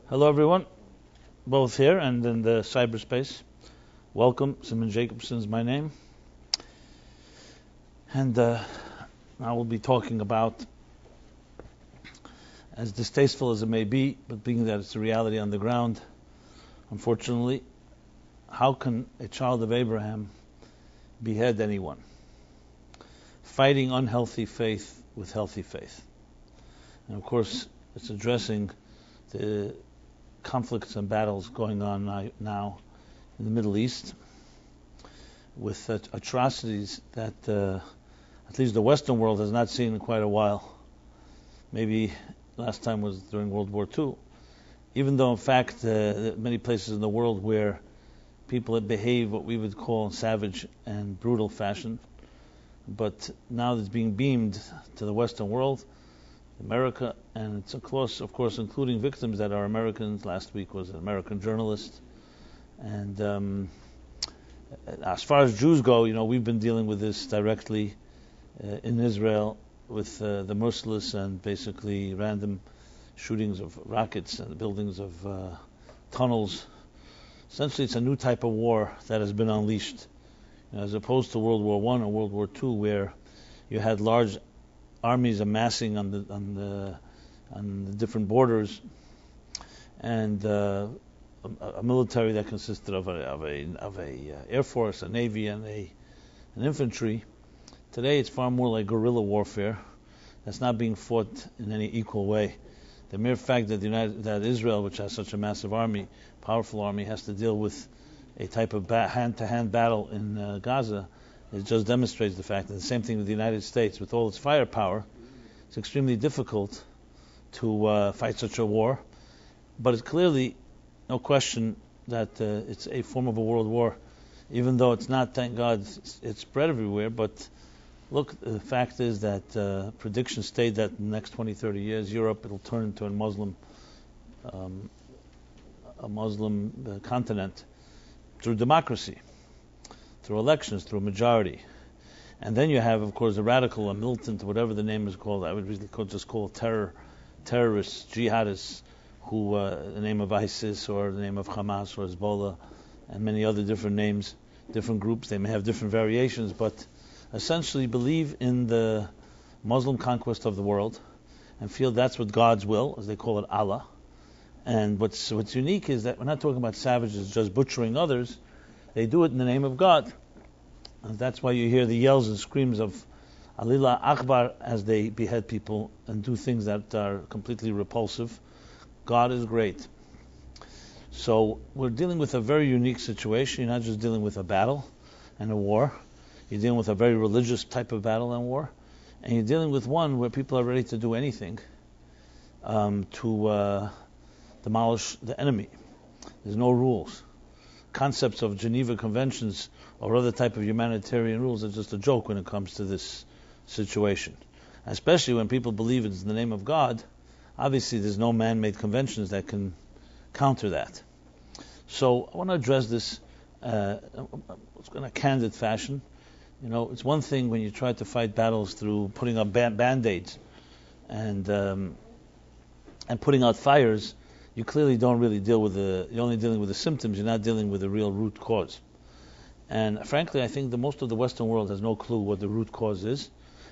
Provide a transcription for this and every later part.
Hello everyone, both here and in the cyberspace. Welcome, Simon Jacobson is my name. And I will be talking about, as distasteful as it may be, but being that it's a reality on the ground, unfortunately, how can a child of Abraham behead anyone? Fighting unhealthy faith with healthy faith. And of course, it's addressing the conflicts and battles going on now in the Middle East with atrocities that at least the Western world has not seen in quite a while. Maybe last time was during World War II. Even though in fact many places in the world where people behave what we would call in savage and brutal fashion, but now it's being beamed to the Western world, America, and it's of course, including victims that are Americans. Last week was an American journalist, and as far as Jews go, we've been dealing with this directly in Israel with the merciless and basically random shootings of rockets and buildings of tunnels. Essentially, it's a new type of war that has been unleashed, as opposed to World War I or World War II, where you had large armies amassing on the different borders, and a military that consisted of a air force, a navy, and an infantry. Today, it's far more like guerrilla warfare. That's not being fought in any equal way. The mere fact that Israel, which has such a massive army, powerful army, has to deal with a type of hand-to-hand battle in Gaza, it just demonstrates the fact that the same thing with the United States, with all its firepower, it's extremely difficult to fight such a war. But it's clearly no question that it's a form of a world war, even though it's not, thank God, it's spread everywhere. But look, the fact is that predictions state that in the next 20, 30 years, Europe, it'll turn into a Muslim continent through democracy, through elections, through a majority. And then you have, of course, the radical, a militant, whatever the name is called, I would really just call terrorists, jihadists, who, the name of ISIS or the name of Hamas or Hezbollah, and many other different names, different groups. They may have different variations, but essentially believe in the Muslim conquest of the world and feel that's what God's will, as they call it, Allah. And what's unique is that we're not talking about savages just butchering others. They do it in the name of God. And that's why you hear the yells and screams of Alila Akbar as they behead people and do things that are completely repulsive. God is great. So we're dealing with a very unique situation. You're not just dealing with a battle and a war. You're dealing with a very religious type of battle and war. And you're dealing with one where people are ready to do anything to demolish the enemy. There's no rules. Concepts of Geneva Conventions or other type of humanitarian rules are just a joke when it comes to this situation. Especially when people believe it's in the name of God, obviously there's no man-made conventions that can counter that. So I want to address this in a candid fashion. It's one thing when you try to fight battles through putting up band-aids and putting out fires. You clearly don't really deal with you're only dealing with the symptoms, you're not dealing with the real root cause. And frankly, I think most of the Western world has no clue what the root cause is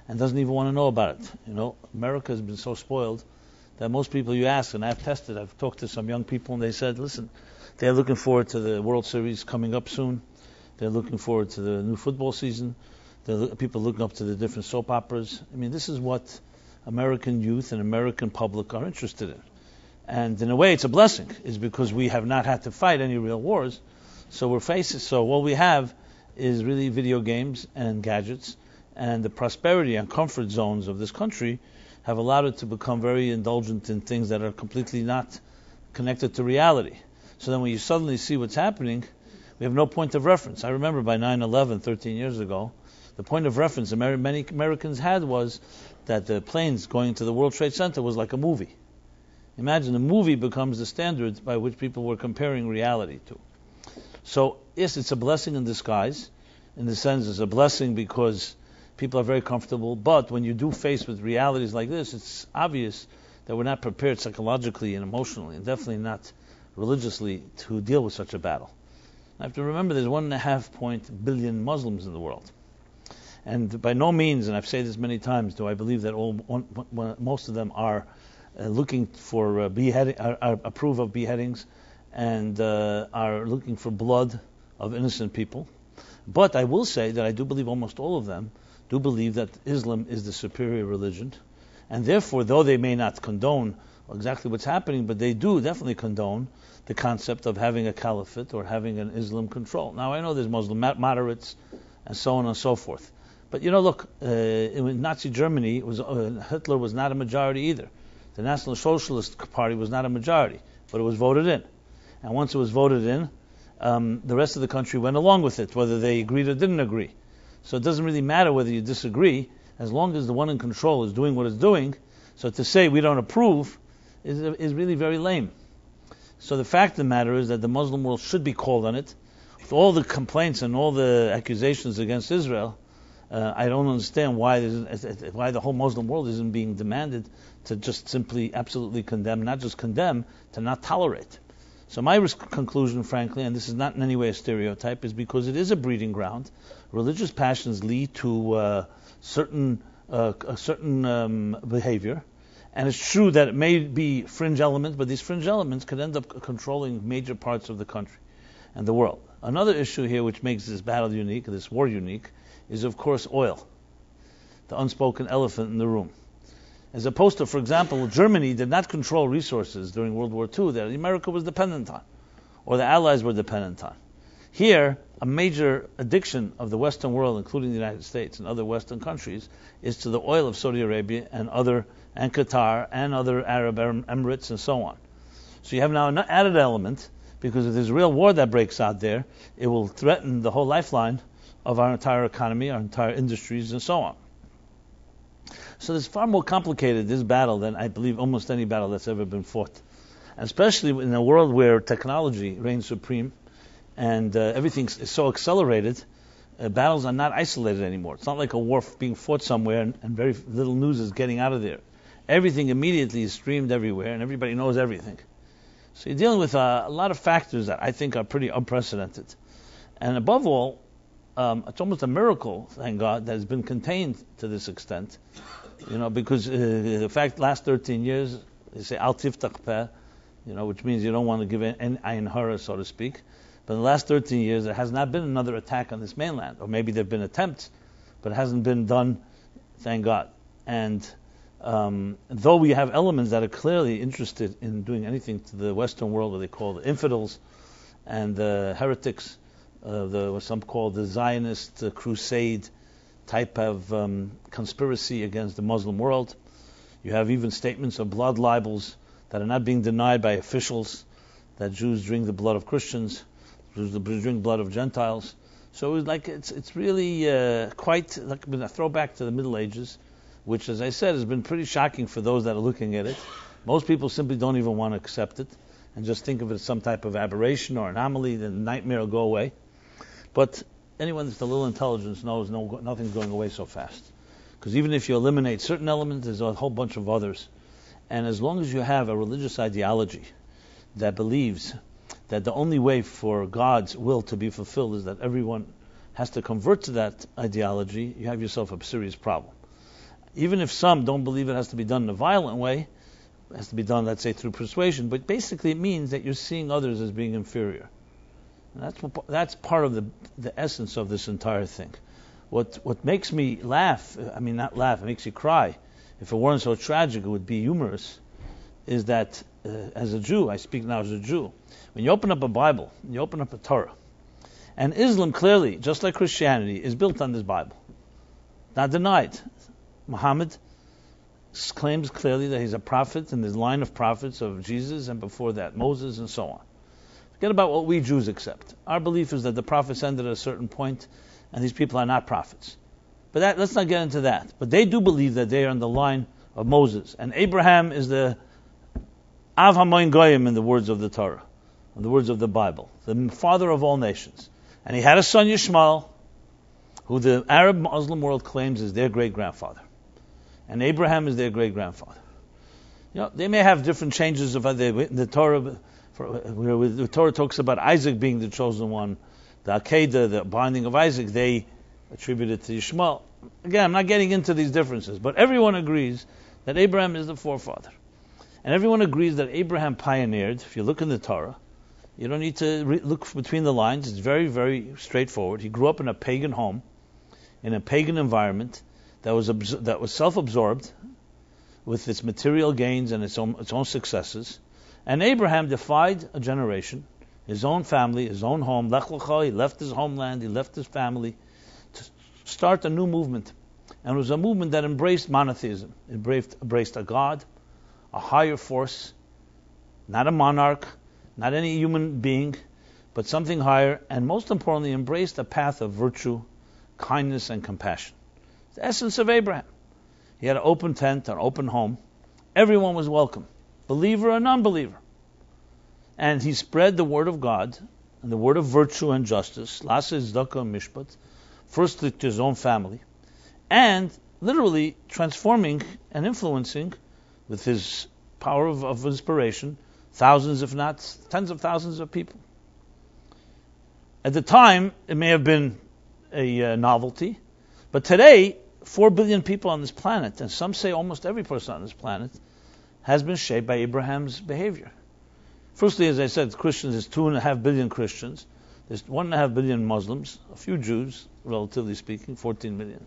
and doesn't even want to know about it. America has been so spoiled that most people you ask, and I've talked to some young people and they said, listen, they're looking forward to the World Series coming up soon. They're looking forward to the new football season. People looking up to the different soap operas. I mean, this is what American youth and American public are interested in. And in a way, it's a blessing. It's because we have not had to fight any real wars. So what we have is really video games and gadgets, and the prosperity and comfort zones of this country have allowed it to become very indulgent in things that are completely not connected to reality. So then when you suddenly see what's happening, we have no point of reference. I remember by 9/11, 13 years ago, the point of reference many Americans had was that the planes going to the World Trade Center was like a movie. Imagine a movie becomes the standard by which people were comparing reality to. So yes, it's a blessing in disguise. In the sense, it's a blessing because people are very comfortable. But when you do face with realities like this, it's obvious that we're not prepared psychologically and emotionally, and definitely not religiously, to deal with such a battle. I have to remember there's 1.5 billion Muslims in the world. And by no means, and I've said this many times, do I believe that most of them are looking for beheading, approve of beheadings, and are looking for blood of innocent people. But I will say that I do believe almost all of them do believe that Islam is the superior religion, and therefore, though they may not condone exactly what's happening, but they do definitely condone the concept of having a caliphate or having an Islam control. Now, I know there's Muslim moderates and so on and so forth. But look, in Nazi Germany, Hitler was not a majority either. The National Socialist Party was not a majority, but it was voted in. And once it was voted in, the rest of the country went along with it, whether they agreed or didn't agree. So it doesn't really matter whether you disagree, as long as the one in control is doing what it's doing. So to say we don't approve is really very lame. So the fact of the matter is that the Muslim world should be called on it. With all the complaints and all the accusations against Israel, I don't understand why the whole Muslim world isn't being demanded to just simply absolutely condemn, not just condemn, to not tolerate. So my conclusion, frankly, and this is not in any way a stereotype, is because it is a breeding ground. Religious passions lead to a certain behavior, and it's true that it may be fringe elements, but these fringe elements could end up controlling major parts of the country and the world. Another issue here which makes this battle unique, this war unique, is of course oil, the unspoken elephant in the room. As opposed to, for example, Germany did not control resources during World War II that America was dependent on, or the Allies were dependent on. Here, a major addiction of the Western world, including the United States and other Western countries, is to the oil of Saudi Arabia and Qatar and other Arab Emirates and so on. So you have now an added element, because if there's a real war that breaks out there, it will threaten the whole lifeline of our entire economy, our entire industries, and so on. So it's far more complicated, this battle, than I believe almost any battle that's ever been fought. And especially in a world where technology reigns supreme and everything is so accelerated, battles are not isolated anymore. It's not like a war being fought somewhere and very little news is getting out of there. Everything immediately is streamed everywhere and everybody knows everything. So you're dealing with a lot of factors that I think are pretty unprecedented. And above all, it's almost a miracle, thank God, that has been contained to this extent. Because the fact last 13 years, they say al tiftach peh, which means you don't want to give an ayin hara, so to speak. But in the last 13 years, there has not been another attack on this mainland, or maybe there have been attempts, but it hasn't been done, thank God. And though we have elements that are clearly interested in doing anything to the Western world, what they call the infidels and the heretics, what some call the Zionist crusade type of conspiracy against the Muslim world. You have even statements of blood libels that are not being denied by officials, that Jews drink the blood of Christians, Jews drink blood of Gentiles. So it's really quite like a throwback to the Middle Ages, which, as I said, has been pretty shocking for those that are looking at it. Most people simply don't even want to accept it and just think of it as some type of aberration or anomaly, then the nightmare will go away. But anyone with a little intelligence knows nothing's going away so fast. Because even if you eliminate certain elements, there's a whole bunch of others. And as long as you have a religious ideology that believes that the only way for God's will to be fulfilled is that everyone has to convert to that ideology, you have yourself a serious problem. Even if some don't believe it has to be done in a violent way, it has to be done, let's say, through persuasion, but basically it means that you're seeing others as being inferior. That's part of the essence of this entire thing. What makes me laugh, not laugh, it makes you cry. If it weren't so tragic, it would be humorous, is that as a Jew, I speak now as a Jew, when you open up a Bible, you open up a Torah, and Islam clearly, just like Christianity, is built on this Bible. Not denied. Muhammad claims clearly that he's a prophet in this line of prophets of Jesus, and before that Moses and so on. Forget about what we Jews accept. Our belief is that the prophets ended at a certain point, and these people are not prophets. But let's not get into that. But they do believe that they are in the line of Moses. And Abraham is the Av HaMoin Goyim in the words of the Torah, in the words of the Bible, the father of all nations. And he had a son, Yishmael, who the Arab Muslim world claims is their great-grandfather. And Abraham is their great-grandfather. They may have different changes of how the Torah. The Torah talks about Isaac being the chosen one, the Akedah, the binding of Isaac, they attribute it to Ishmael. Again, I'm not getting into these differences, but everyone agrees that Abraham is the forefather. And everyone agrees that Abraham pioneered. If you look in the Torah, you don't need to look between the lines. It's very, very straightforward. He grew up in a pagan home, in a pagan environment that was self-absorbed with its material gains and its own successes. And Abraham defied a generation, his own family, his own home. Lech lecha, he left his homeland, he left his family to start a new movement. And it was a movement that embraced monotheism. It embraced a God, a higher force, not a monarch, not any human being, but something higher, and most importantly, embraced a path of virtue, kindness, and compassion. The essence of Abraham. He had an open tent, an open home. Everyone was welcome, believer or non-believer. And he spread the word of God and the word of virtue and justice, lasa tzedakah and mishpat, first to his own family, and literally transforming and influencing with his power of inspiration thousands, if not tens of thousands of people. At the time, it may have been a novelty, but today, 4 billion people on this planet, and some say almost every person on this planet, has been shaped by Abraham's behavior. Firstly, as I said, Christians, there's 2.5 billion Christians, there's 1.5 billion Muslims, a few Jews, relatively speaking, 14 million.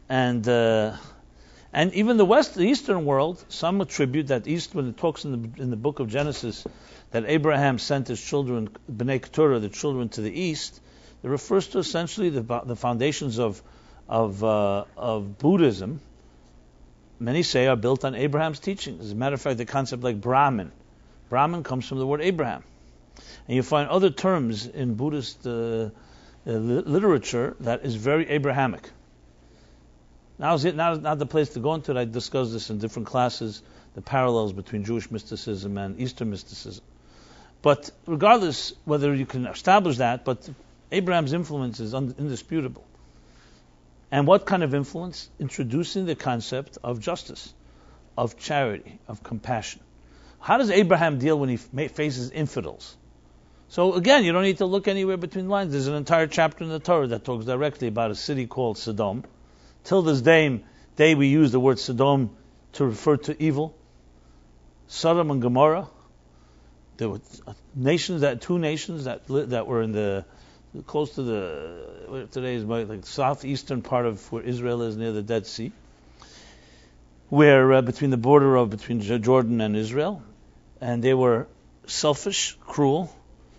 And even the Eastern world, some attribute that when it talks in the book of Genesis, that Abraham sent his children, Bnei Keturah, the children to the east, it refers to essentially the foundations of Buddhism. Many say are built on Abraham's teachings. As a matter of fact, the concept like Brahmin comes from the word Abraham. And you find other terms in Buddhist literature that is very Abrahamic. Now is not the place to go into it. I discussed this in different classes, the parallels between Jewish mysticism and Eastern mysticism. But regardless whether you can establish that, but Abraham's influence is indisputable. And what kind of influence? Introducing the concept of justice, of charity, of compassion. How does Abraham deal when he faces infidels? So again, you don't need to look anywhere between lines. There's an entire chapter in the Torah that talks directly about a city called Sodom. Till this day we use the word Sodom to refer to evil. Sodom and Gomorrah. There were two nations that were in the close to the today is like southeastern part of where Israel is, near the Dead Sea, where between the border between Jordan and Israel, and they were selfish, cruel,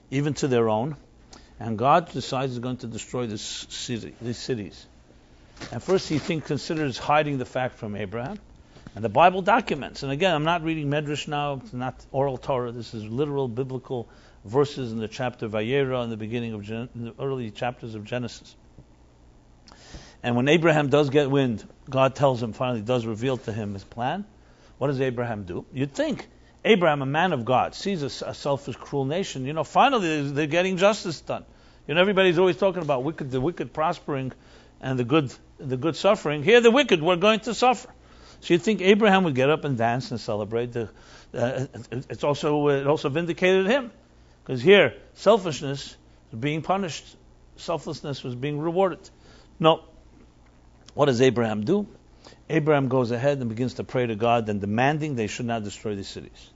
even to their own, and God decides He's going to destroy these cities. And first He considers hiding the fact from Abraham, and the Bible documents. And again, I'm not reading Medrash now; it's not oral Torah. This is literal biblical verses in the chapter Vayera in the beginning of in the early chapters of Genesis. And when Abraham does get wind, God tells him, finally does reveal to him his plan. What does Abraham do? You'd think Abraham, a man of God, sees a selfish, cruel nation. Finally they're getting justice done. Everybody's always talking about the wicked prospering and the good suffering. Here the wicked were going to suffer. So you'd think Abraham would get up and dance and celebrate. It also vindicated him. Because here, selfishness was being punished. Selflessness was being rewarded. No. What does Abraham do? Abraham goes ahead and begins to pray to God and demanding they should not destroy these cities.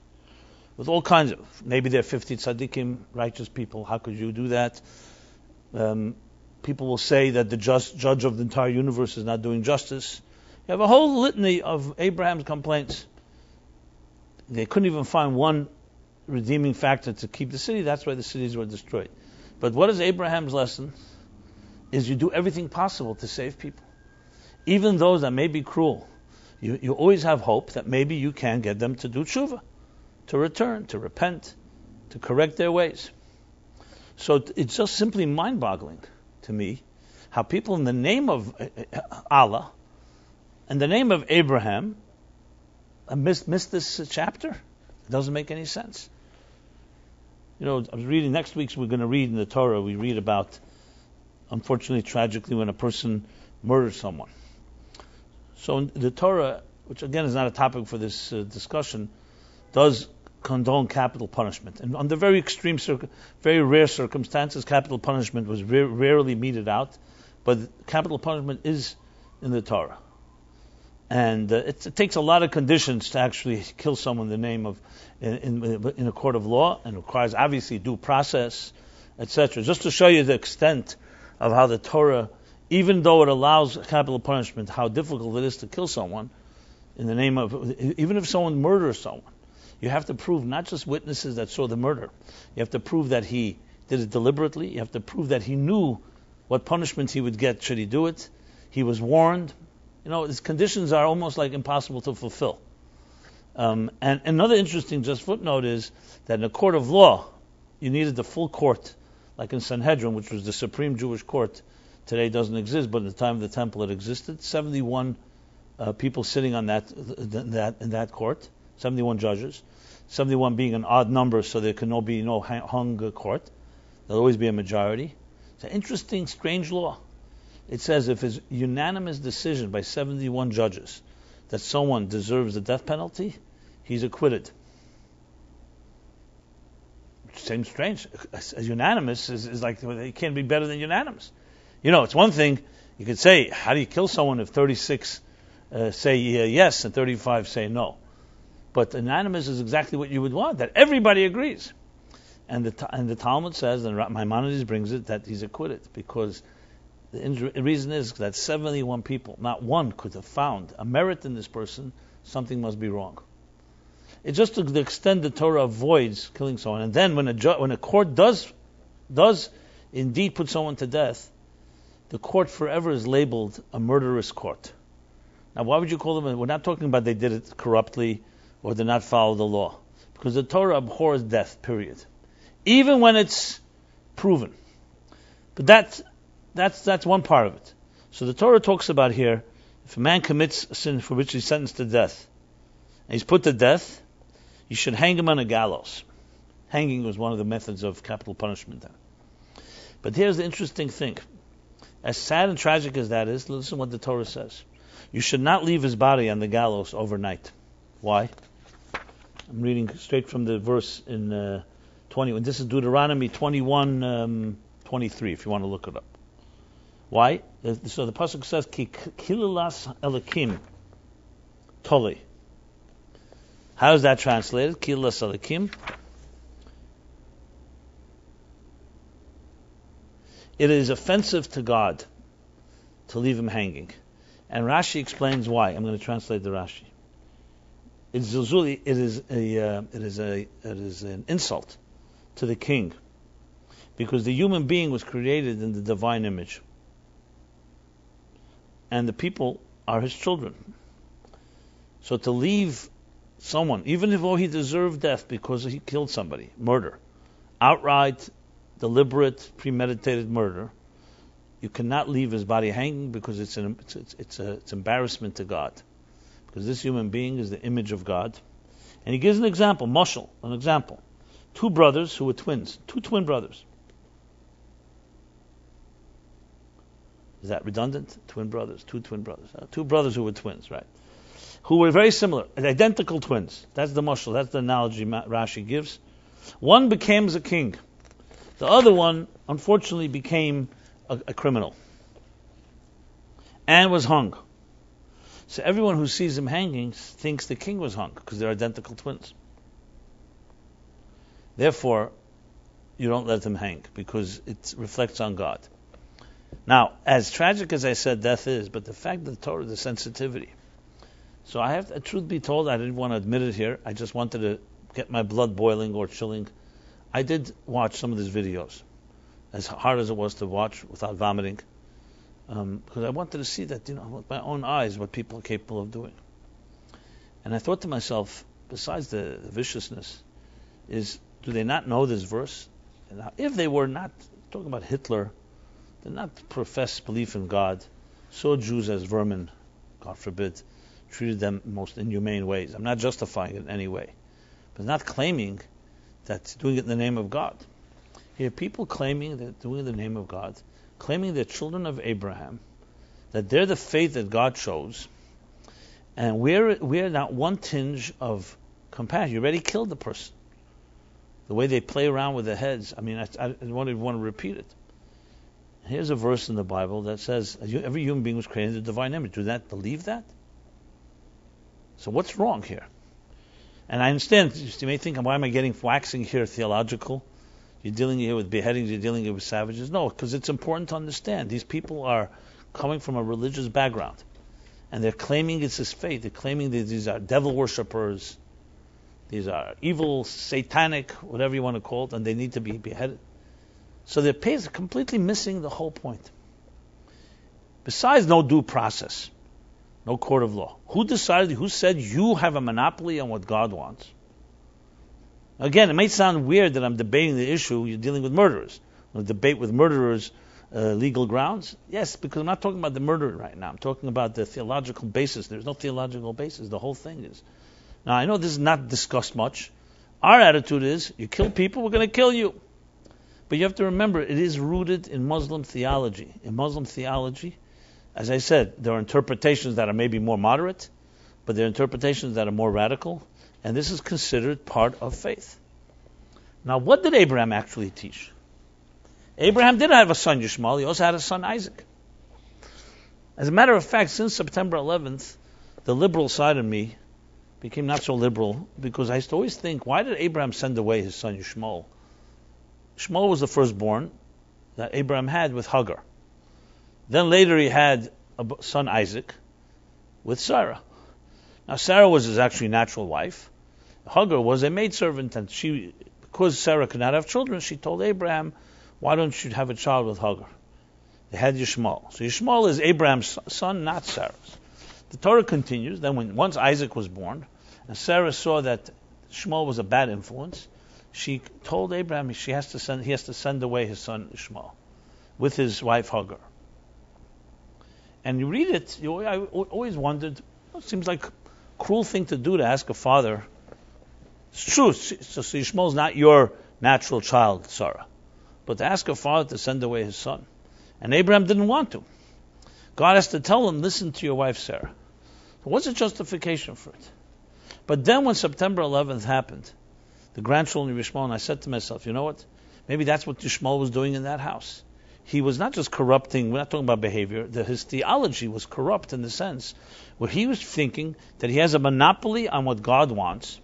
With all kinds of, maybe they're 50 tzaddikim, righteous people. How could you do that? People will say that the judge of the entire universe is not doing justice. You have a whole litany of Abraham's complaints. They couldn't even find one redeeming factor to keep the city. That's why the cities were destroyed. But what is Abraham's lesson? Is you do everything possible to save people. Even those that may be cruel. You always have hope that maybe you can get them to do tshuva, to return, to repent, to correct their ways. So it's just simply mind-boggling to me how people in the name of Allah, in the name of Abraham, missed this chapter. It doesn't make any sense. I was reading, next week we're going to read in the Torah, we read about, unfortunately, tragically, when a person murders someone. So in the Torah, which again is not a topic for this discussion, does condone capital punishment. And under very extreme, very rare circumstances, capital punishment was rarely meted out, but capital punishment is in the Torah. And it takes a lot of conditions to actually kill someone in the name of, in a court of law, and requires obviously due process, etc. Just to show you the extent of how the Torah, even though it allows capital punishment, how difficult it is to kill someone in the name of, even if someone murders someone, you have to prove not just witnesses that saw the murder. You have to prove that he did it deliberately. You have to prove that he knew what punishment he would get should he do it. He was warned. His conditions are almost like impossible to fulfill. And another interesting just footnote is that in a court of law, you needed the full court, like in Sanhedrin, which was the supreme Jewish court. Today doesn't exist, but in the time of the temple it existed. 71 people sitting on in that court. 71 judges. 71 being an odd number, so there can be no hung court. There'll always be a majority. It's an interesting, strange law. It says if it's unanimous decision by 71 judges that someone deserves the death penalty, he's acquitted. Seems strange. Unanimous is like, it can't be better than unanimous. It's one thing, you could say, how do you kill someone if 36 say yes and 35 say no? But unanimous is exactly what you would want, that everybody agrees. And the Talmud says, and Maimonides brings it, that he's acquitted, because the reason is that 71 people, not one could have found a merit in this person. Something must be wrong. It's just to the extent the Torah avoids killing someone. And then when a court does indeed put someone to death, the court forever is labeled a murderous court. Now, why would you call them? We're not talking about they did it corruptly or did not follow the law, because the Torah abhors death. Period. Even when it's proven. But that's one part of it. So the Torah talks about here, if a man commits a sin for which he's sentenced to death, and he's put to death, you should hang him on a gallows. Hanging was one of the methods of capital punishment then. But here's the interesting thing. As sad and tragic as that is, listen what the Torah says. You should not leave his body on the gallows overnight. Why? I'm reading straight from the verse in 20. This is Deuteronomy 21:23, if you want to look it up. Why? So the pasuk says, Ki kililas elakim toli. How is that translated? Kililas elakim. It is offensive to God to leave him hanging. And Rashi explains why. I'm going to translate the Rashi. It is an insult to the king, because the human being was created in the divine image, and the people are his children. So to leave someone, even if he deserved death because he killed somebody, murder, outright, deliberate, premeditated murder, you cannot leave his body hanging, because it's embarrassment to God. Because this human being is the image of God. And he gives an example, mashal, an example. Two brothers who were twins, two twin brothers. Is that redundant? Twin brothers, two twin brothers. Two brothers who were twins, right? Who were very similar, identical twins. That's the mashal, that's the analogy Rashi gives. One became a king. The other one, unfortunately, became a criminal. And was hung. So everyone who sees him hanging thinks the king was hung, because they're identical twins. Therefore, you don't let them hang, because it reflects on God. Now, as tragic as I said death is, but the fact that the Torah, the sensitivity. So I have, truth be told, I didn't want to admit it here. I just wanted to get my blood boiling or chilling. I did watch some of these videos, as hard as it was to watch without vomiting. Because I wanted to see that, with my own eyes, what people are capable of doing. And I thought to myself, besides the viciousness, do they not know this verse? And if they were not talking about Hitler, did not profess belief in God, saw Jews as vermin, God forbid, treated them in most inhumane ways. I'm not justifying it in any way, but not claiming that doing it in the name of God. Here, people claiming that doing it in the name of God, claiming they're children of Abraham, that they're the faith that God chose, And we're not one tinge of compassion. You already killed the person. The way they play around with their heads. I mean, I don't even want to repeat it. Here's a verse in the Bible that says every human being was created in the divine image. Do you not believe that? So what's wrong here? And I understand, you may think, why am I getting waxing here theological? You're dealing here with beheadings, you're dealing here with savages. No, because it's important to understand. These people are coming from a religious background. And they're claiming it's his faith. They're claiming that these are devil worshippers. These are evil, satanic, whatever you want to call it, and they need to be beheaded. So they're completely missing the whole point. Besides no due process, no court of law. Who said you have a monopoly on what God wants? Again, it may sound weird that I'm debating the issue. You're dealing with murderers. I'm going to debate with murderers legal grounds. Yes, because I'm not talking about the murderer right now. I'm talking about the theological basis. There's no theological basis. The whole thing is. Now, I know this is not discussed much. Our attitude is, you kill people, we're going to kill you. But you have to remember, it is rooted in Muslim theology. In Muslim theology, as I said, there are interpretations that are maybe more moderate, but there are interpretations that are more radical, and this is considered part of faith. Now, what did Abraham actually teach? Abraham did have a son, Yishmael. He also had a son, Isaac. As a matter of fact, since September 11th, the liberal side of me became not so liberal, because I used to always think, why did Abraham send away his son Yishmael? Yishmael was the firstborn that Abraham had with Hagar. Then later he had a son Isaac with Sarah. Now Sarah was his actually natural wife. Hagar was a maidservant, and because Sarah could not have children, she told Abraham, why don't you have a child with Hagar? They had Yishmael. So Yishmael is Abraham's son, not Sarah's. The Torah continues. Then once Isaac was born, and Sarah saw that Ishmael was a bad influence, she told Abraham he has to send away his son Ishmael with his wife Hagar. And you read it, I always wondered, it seems like a cruel thing to do, to ask a father. It's true, so Ishmael's not your natural child, Sarah, but to ask a father to send away his son. And Abraham didn't want to. God has to tell him, listen to your wife Sarah. So what's the justification for it? But then when September 11th happened, the grandchildren of Yishmael, and I said to myself, you know what? Maybe that's what Yishmael was doing in that house. He was not just corrupting, we're not talking about behavior, his theology was corrupt in the sense where he was thinking that he has a monopoly on what God wants.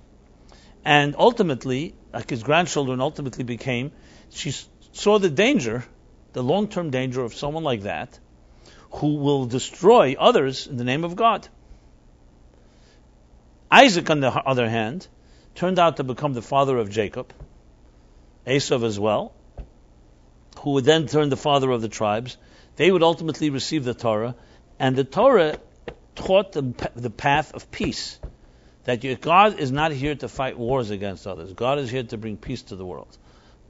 And ultimately, like his grandchildren ultimately became, she saw the danger, the long-term danger of someone like that, who will destroy others in the name of God. Isaac, on the other hand, turned out to become the father of Jacob, Esau as well, who would then turn the father of the tribes. They would ultimately receive the Torah, and the Torah taught the path of peace, that God is not here to fight wars against others. God is here to bring peace to the world,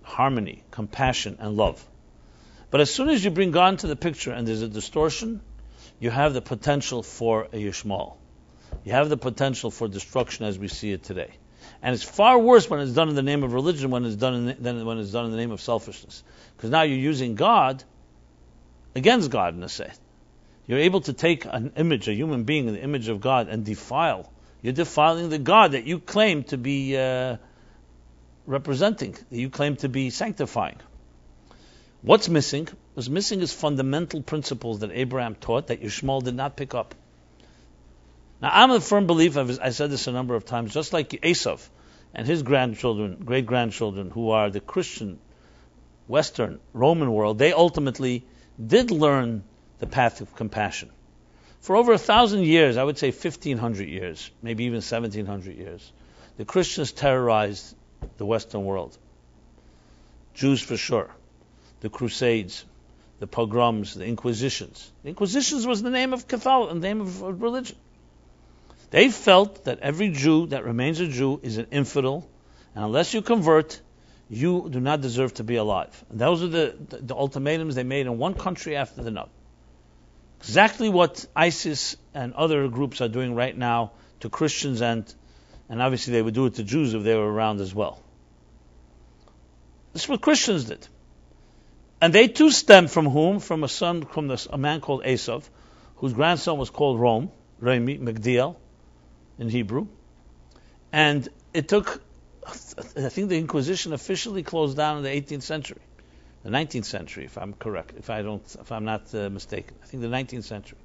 harmony, compassion, and love. But as soon as you bring God into the picture and there's a distortion, you have the potential for a Yishmael. You have the potential for destruction as we see it today. And it's far worse when it's done in the name of religion than when it's done in the name of selfishness. Because now you're using God against God, in a sense. You're able to take an image, a human being in the image of God, and defile. You're defiling the God that you claim to be representing, that you claim to be sanctifying. What's missing? What's missing is fundamental principles that Abraham taught that Yishmael did not pick up. Now, I'm a firm believer, I said this a number of times, just like Esau and his grandchildren, great-grandchildren, who are the Christian, Western, Roman world, they ultimately did learn the path of compassion. For over 1,000 years, I would say 1,500 years, maybe even 1,700 years, the Christians terrorized the Western world. Jews for sure. The Crusades, the pogroms, the Inquisitions. The Inquisitions was the name of Catholicism, the name of religion. They felt that every Jew that remains a Jew is an infidel, and unless you convert, you do not deserve to be alive. And those are the ultimatums they made in one country after another. Exactly what ISIS and other groups are doing right now to Christians, and obviously they would do it to Jews if they were around as well. This is what Christians did. And they too stem from whom? From a man called Esau, whose grandson was called Rami, Magdiel. in Hebrew. And it took, I think the Inquisition officially closed down in the 18th century. The 19th century, if I'm correct, if I'm not mistaken. I think the 19th century.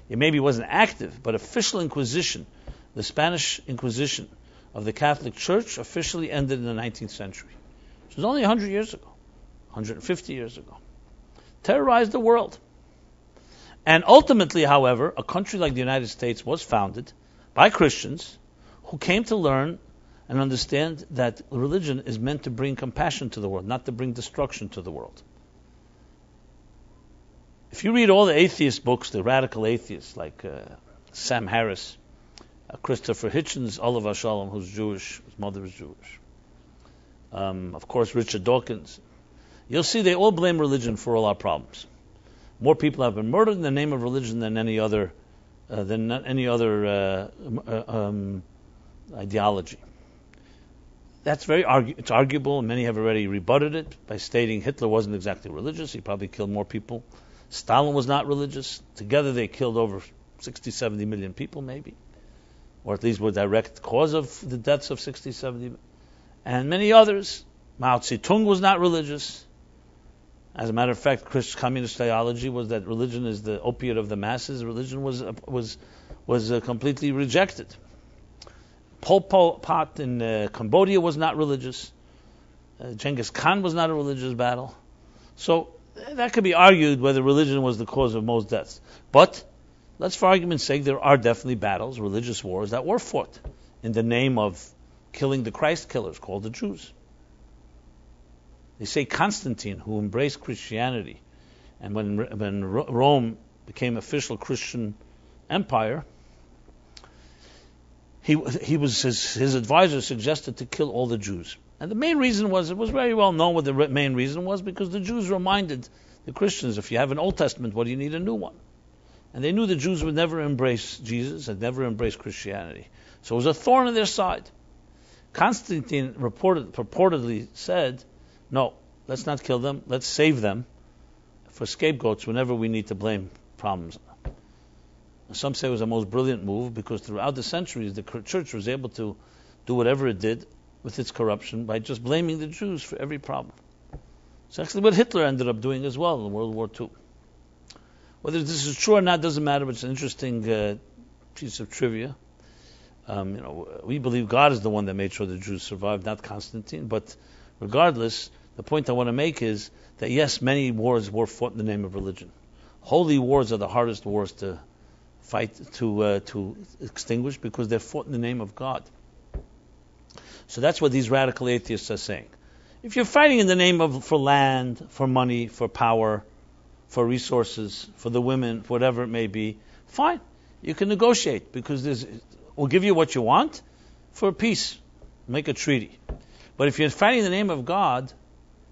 It maybe wasn't active, but official Inquisition, the Spanish Inquisition of the Catholic Church, officially ended in the 19th century. It was only 100 years ago, 150 years ago. Terrorized the world. And ultimately, however, a country like the United States was founded by Christians who came to learn and understand that religion is meant to bring compassion to the world, not to bring destruction to the world. If you read all the atheist books, the radical atheists like Sam Harris, Christopher Hitchens, Oliver Shalom, who's Jewish, his mother is Jewish, of course Richard Dawkins, you'll see they all blame religion for all our problems. More people have been murdered in the name of religion than any other ideology. That's it's arguable, and many have already rebutted it by stating Hitler wasn't exactly religious. He probably killed more people. Stalin was not religious. Together they killed over 60, 70 million people maybe, or at least were direct cause of the deaths of 60, 70, and many others. Mao Zedong was not religious. As a matter of fact, communist ideology was that religion is the opiate of the masses. Religion was completely rejected. Pol Pot in Cambodia was not religious. Genghis Khan was not a religious battle. So that could be argued whether religion was the cause of most deaths. But let's, for argument's sake, there are definitely battles, religious wars, that were fought in the name of killing the Christ killers called the Jews. They say Constantine, who embraced Christianity, and when Rome became official Christian empire, his advisor suggested to kill all the Jews. And the main reason was, it was very well known what the main reason was, because the Jews reminded the Christians, if you have an Old Testament, what do you need a new one? And they knew the Jews would never embrace Jesus and never embrace Christianity. So it was a thorn in their side. Constantine purportedly said, no, let's not kill them, let's save them for scapegoats whenever we need to blame problems. And some say it was the most brilliant move, because throughout the centuries the church was able to do whatever it did with its corruption by just blaming the Jews for every problem. It's actually what Hitler ended up doing as well in World War II. Whether this is true or not doesn't matter, but it's an interesting piece of trivia. We believe God is the one that made sure the Jews survived, not Constantine. But regardless, the point I want to make is that yes, many wars were fought in the name of religion. Holy wars are the hardest wars to fight, to extinguish, because they're fought in the name of God. So that's what these radical atheists are saying. If you're fighting in the name for land, for money, for power, for resources, for the women, whatever it may be, fine. You can negotiate, because we'll give you what you want for peace. Make a treaty. But if you're fighting in the name of God,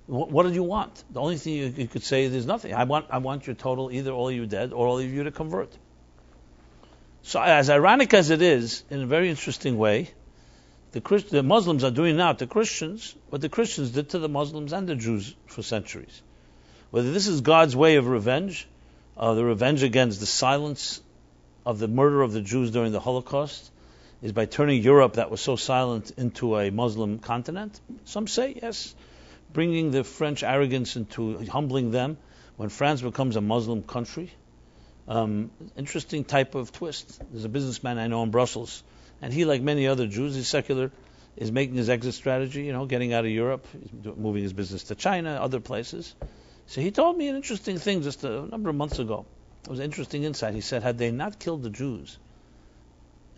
what do you want? The only thing you could say is there's nothing. I want your total, either all of you dead or all of you to convert. So as ironic as it is, in a very interesting way, the Muslims are doing now to Christians what the Christians did to the Muslims and the Jews for centuries. Whether this is God's way of revenge, the revenge against the silence of the murder of the Jews during the Holocaust, is by turning Europe, that was so silent, into a Muslim continent. Some say yes, bringing the French arrogance into humbling them when France becomes a Muslim country. Interesting type of twist. There's a businessman I know in Brussels, and he, like many other Jews, he's secular, is making his exit strategy, getting out of Europe, he's moving his business to China, other places. So he told me an interesting thing just a number of months ago. It was an interesting insight. He said, had they not killed the Jews,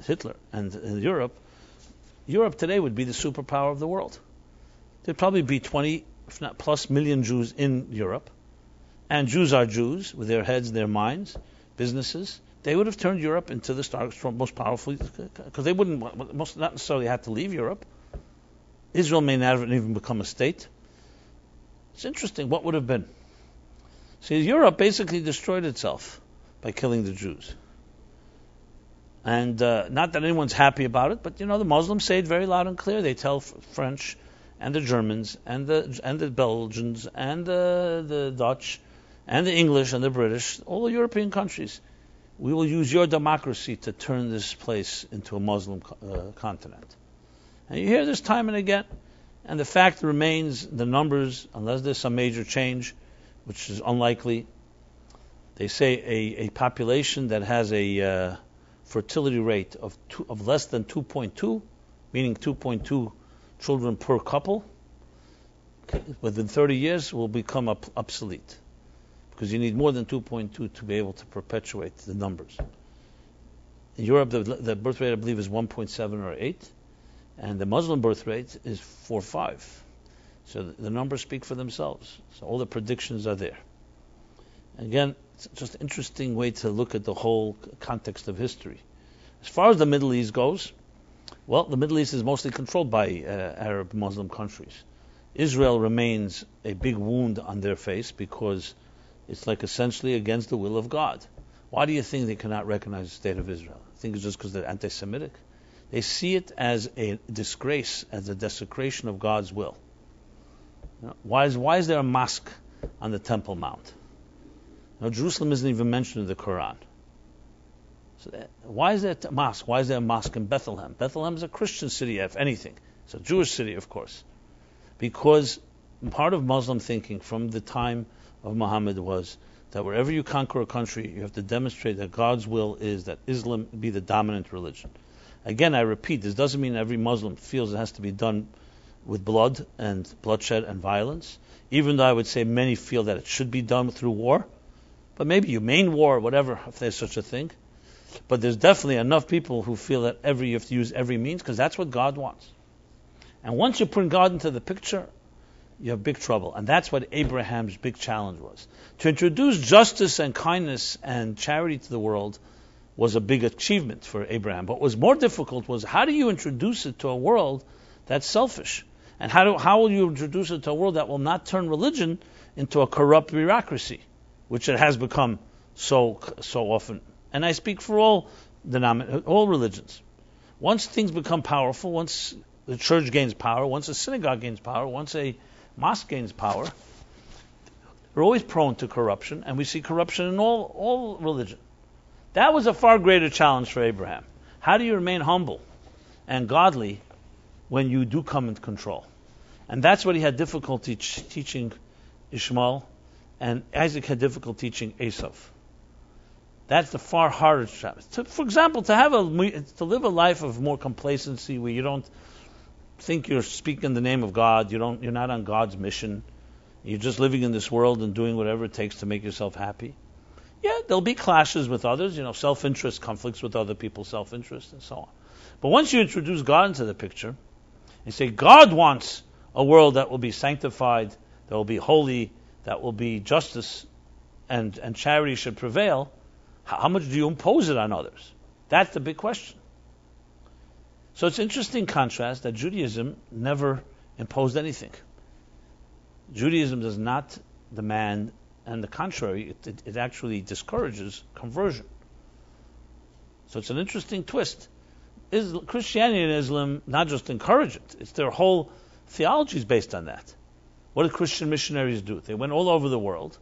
Hitler, and Europe today would be the superpower of the world. There'd probably be 20, if not plus, million Jews in Europe. And Jews are Jews, with their heads, their minds, businesses. They would have turned Europe into the most powerful, because they wouldn't not necessarily have to leave Europe. Israel may never even become a state. It's interesting. What would have been? See, Europe basically destroyed itself by killing the Jews. And not that anyone's happy about it, but the Muslims say it very loud and clear. They tell French and the Germans and the Belgians and the Dutch and the English and the British, all the European countries, we will use your democracy to turn this place into a Muslim continent. And you hear this time and again, and the fact remains, the numbers, unless there's some major change, which is unlikely, they say a population that has a fertility rate of less than 2.2, meaning 2.2 children per couple, within 30 years will become obsolete. Because you need more than 2.2 to be able to perpetuate the numbers. In Europe, the birth rate, I believe, is 1.7 or 8, and the Muslim birth rate is 4 or 5. So the numbers speak for themselves. So all the predictions are there. Again, it's just an interesting way to look at the whole context of history. As far as the Middle East goes, well, the Middle East is mostly controlled by Arab Muslim countries. Israel remains a big wound on their face because it's like essentially against the will of God. Why do you think they cannot recognize the state of Israel? I think it's just because they're anti-Semitic. They see it as a disgrace, as a desecration of God's will. You know, why is there a mosque on the Temple Mount? You know, Jerusalem isn't even mentioned in the Quran. So why is there a mosque? Why is there a mosque in Bethlehem? Bethlehem is a Christian city, if anything. It's a Jewish city, of course. Because part of Muslim thinking from the time of Muhammad was that wherever you conquer a country, you have to demonstrate that God's will is that Islam be the dominant religion. Again, I repeat, this doesn't mean every Muslim feels it has to be done with blood and bloodshed and violence, even though I would say many feel that it should be done through war. But maybe humane war, whatever, if there's such a thing. But there's definitely enough people who feel that you have to use every means, because that's what God wants. And once you bring God into the picture, you have big trouble. And that's what Abraham's big challenge was. To introduce justice and kindness and charity to the world was a big achievement for Abraham. But what was more difficult was, how do you introduce it to a world that's selfish? And how will you introduce it to a world that will not turn religion into a corrupt bureaucracy, which it has become so often? And I speak for all religions. Once things become powerful, once the church gains power, once a synagogue gains power, once a mosque gains power, we're always prone to corruption, and we see corruption in all religion. That was a far greater challenge for Abraham. How do you remain humble and godly when you do come into control? And that's what he had difficulty teaching Ishmael, and Isaac had difficulty teaching Esau. That's the far harder challenge. For example, to live a life of more complacency, where you don't think you're speaking the name of God, you're not on God's mission, you're just living in this world and doing whatever it takes to make yourself happy. Yeah, there'll be clashes with others, self-interest, conflicts with other people's self-interest, and so on. But once you introduce God into the picture, and say God wants a world that will be sanctified, that will be holy, that will be justice, and charity should prevail, how much do you impose it on others? That's the big question. So it's an interesting contrast that Judaism never imposed anything. Judaism does not demand, and the contrary, it actually discourages conversion. So it's an interesting twist. Christianity and Islam not just encourage it, it's their whole theology is based on that. What did Christian missionaries do? They went all over the world,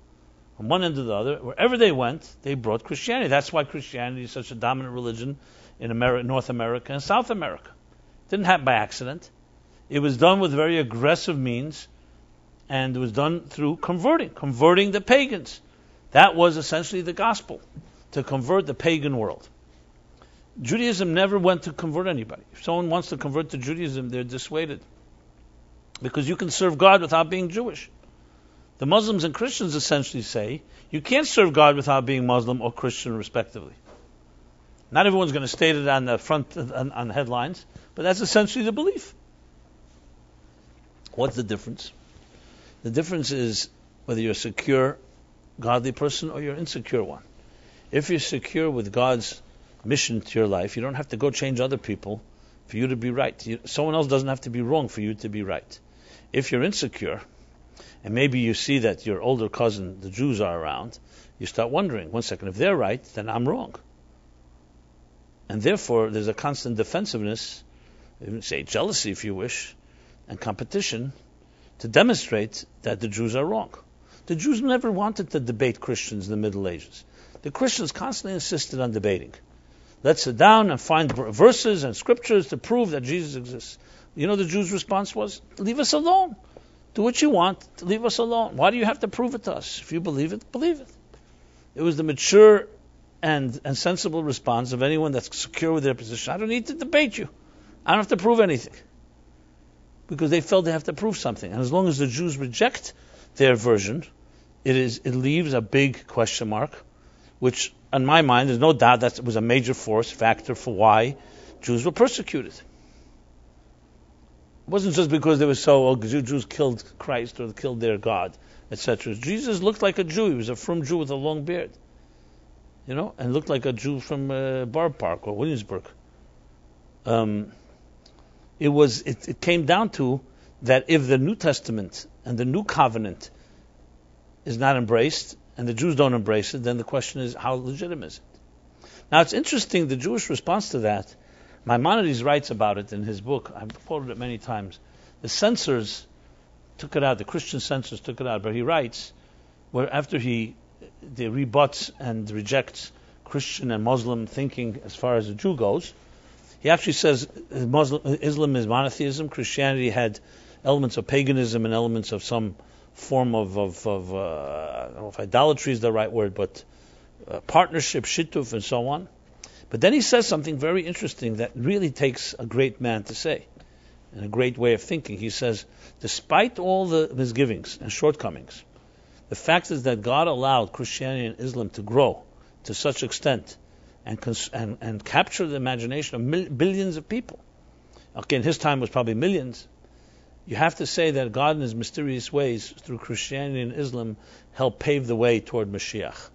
from one end to the other. Wherever they went, they brought Christianity. That's why Christianity is such a dominant religion in North America and South America. It didn't happen by accident. It was done with very aggressive means, and it was done through converting the pagans. That was essentially the gospel, to convert the pagan world. Judaism never went to convert anybody. If someone wants to convert to Judaism, they're dissuaded, because you can serve God without being Jewish. The Muslims and Christians essentially say you can't serve God without being Muslim or Christian, respectively. Not everyone's going to state it on the front, on the headlines, but that's essentially the belief. What's the difference? The difference is whether you're a secure, godly person or you're an insecure one. If you're secure with God's mission to your life, you don't have to go change other people for you to be right. Someone else doesn't have to be wrong for you to be right. If you're insecure, and maybe you see that your older cousin, the Jews, are around, you start wondering, one second, if they're right, then I'm wrong. And therefore, there's a constant defensiveness, even say jealousy if you wish, and competition to demonstrate that the Jews are wrong. The Jews never wanted to debate Christians in the Middle Ages. The Christians constantly insisted on debating. Let's sit down and find verses and scriptures to prove that Jesus exists. You know the Jews' response was, leave us alone. Do what you want, leave us alone. Why do you have to prove it to us? If you believe it, believe it. It was the mature and sensible response of anyone that's secure with their position. I don't need to debate you. I don't have to prove anything. Because they felt they have to prove something. And as long as the Jews reject their version, it leaves a big question mark, which, in my mind, there's no doubt that was a major factor for why Jews were persecuted. It wasn't just because they were Jews killed Christ or killed their God, etc. Jesus looked like a Jew. He was a frum Jew with a long beard, and looked like a Jew from Borough Park or Williamsburg. It came down to that if the New Testament and the New Covenant is not embraced, and the Jews don't embrace it, then the question is, how legitimate is it? Now, it's interesting, the Jewish response to that, Maimonides writes about it in his book. I've quoted it many times. The censors took it out, the Christian censors took it out, but he writes, where after they rebuts and rejects Christian and Muslim thinking as far as the Jew goes, he actually says Islam is monotheism, Christianity had elements of paganism and elements of some form of I don't know if idolatry is the right word, but partnership, shittuf, and so on. But then he says something very interesting that really takes a great man to say, and a great way of thinking. He says, despite all the misgivings and shortcomings, the fact is that God allowed Christianity and Islam to grow to such extent and capture the imagination of billions of people. Okay, in his time it was probably millions. You have to say that God in his mysterious ways through Christianity and Islam helped pave the way toward Mashiach,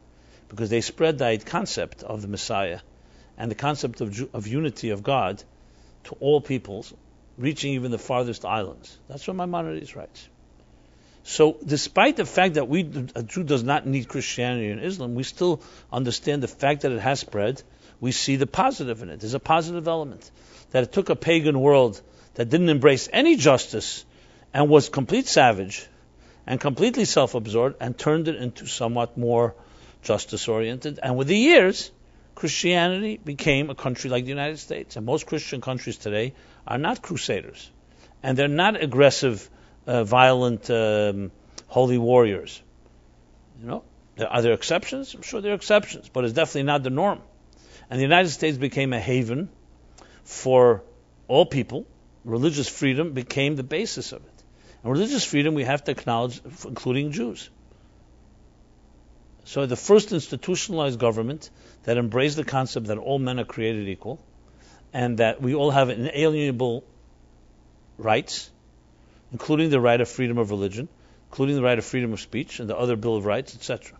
because they spread the concept of the Messiah and the concept of unity of God to all peoples, reaching even the farthest islands. That's what Maimonides writes. So despite the fact that a Jew does not need Christianity and Islam, we still understand the fact that it has spread. We see the positive in it. There's a positive element. That it took a pagan world that didn't embrace any justice and was complete savage and completely self-absorbed and turned it into somewhat more justice-oriented. And with the years, Christianity became a country like the United States. And most Christian countries today are not crusaders. And they're not aggressive, violent, holy warriors. Are there exceptions? I'm sure there are exceptions, but it's definitely not the norm. And the United States became a haven for all people. Religious freedom became the basis of it. And religious freedom we have to acknowledge, including Jews. So the first institutionalized government that embraced the concept that all men are created equal and that we all have inalienable rights, including the right of freedom of religion, including the right of freedom of speech and the other Bill of Rights, etc.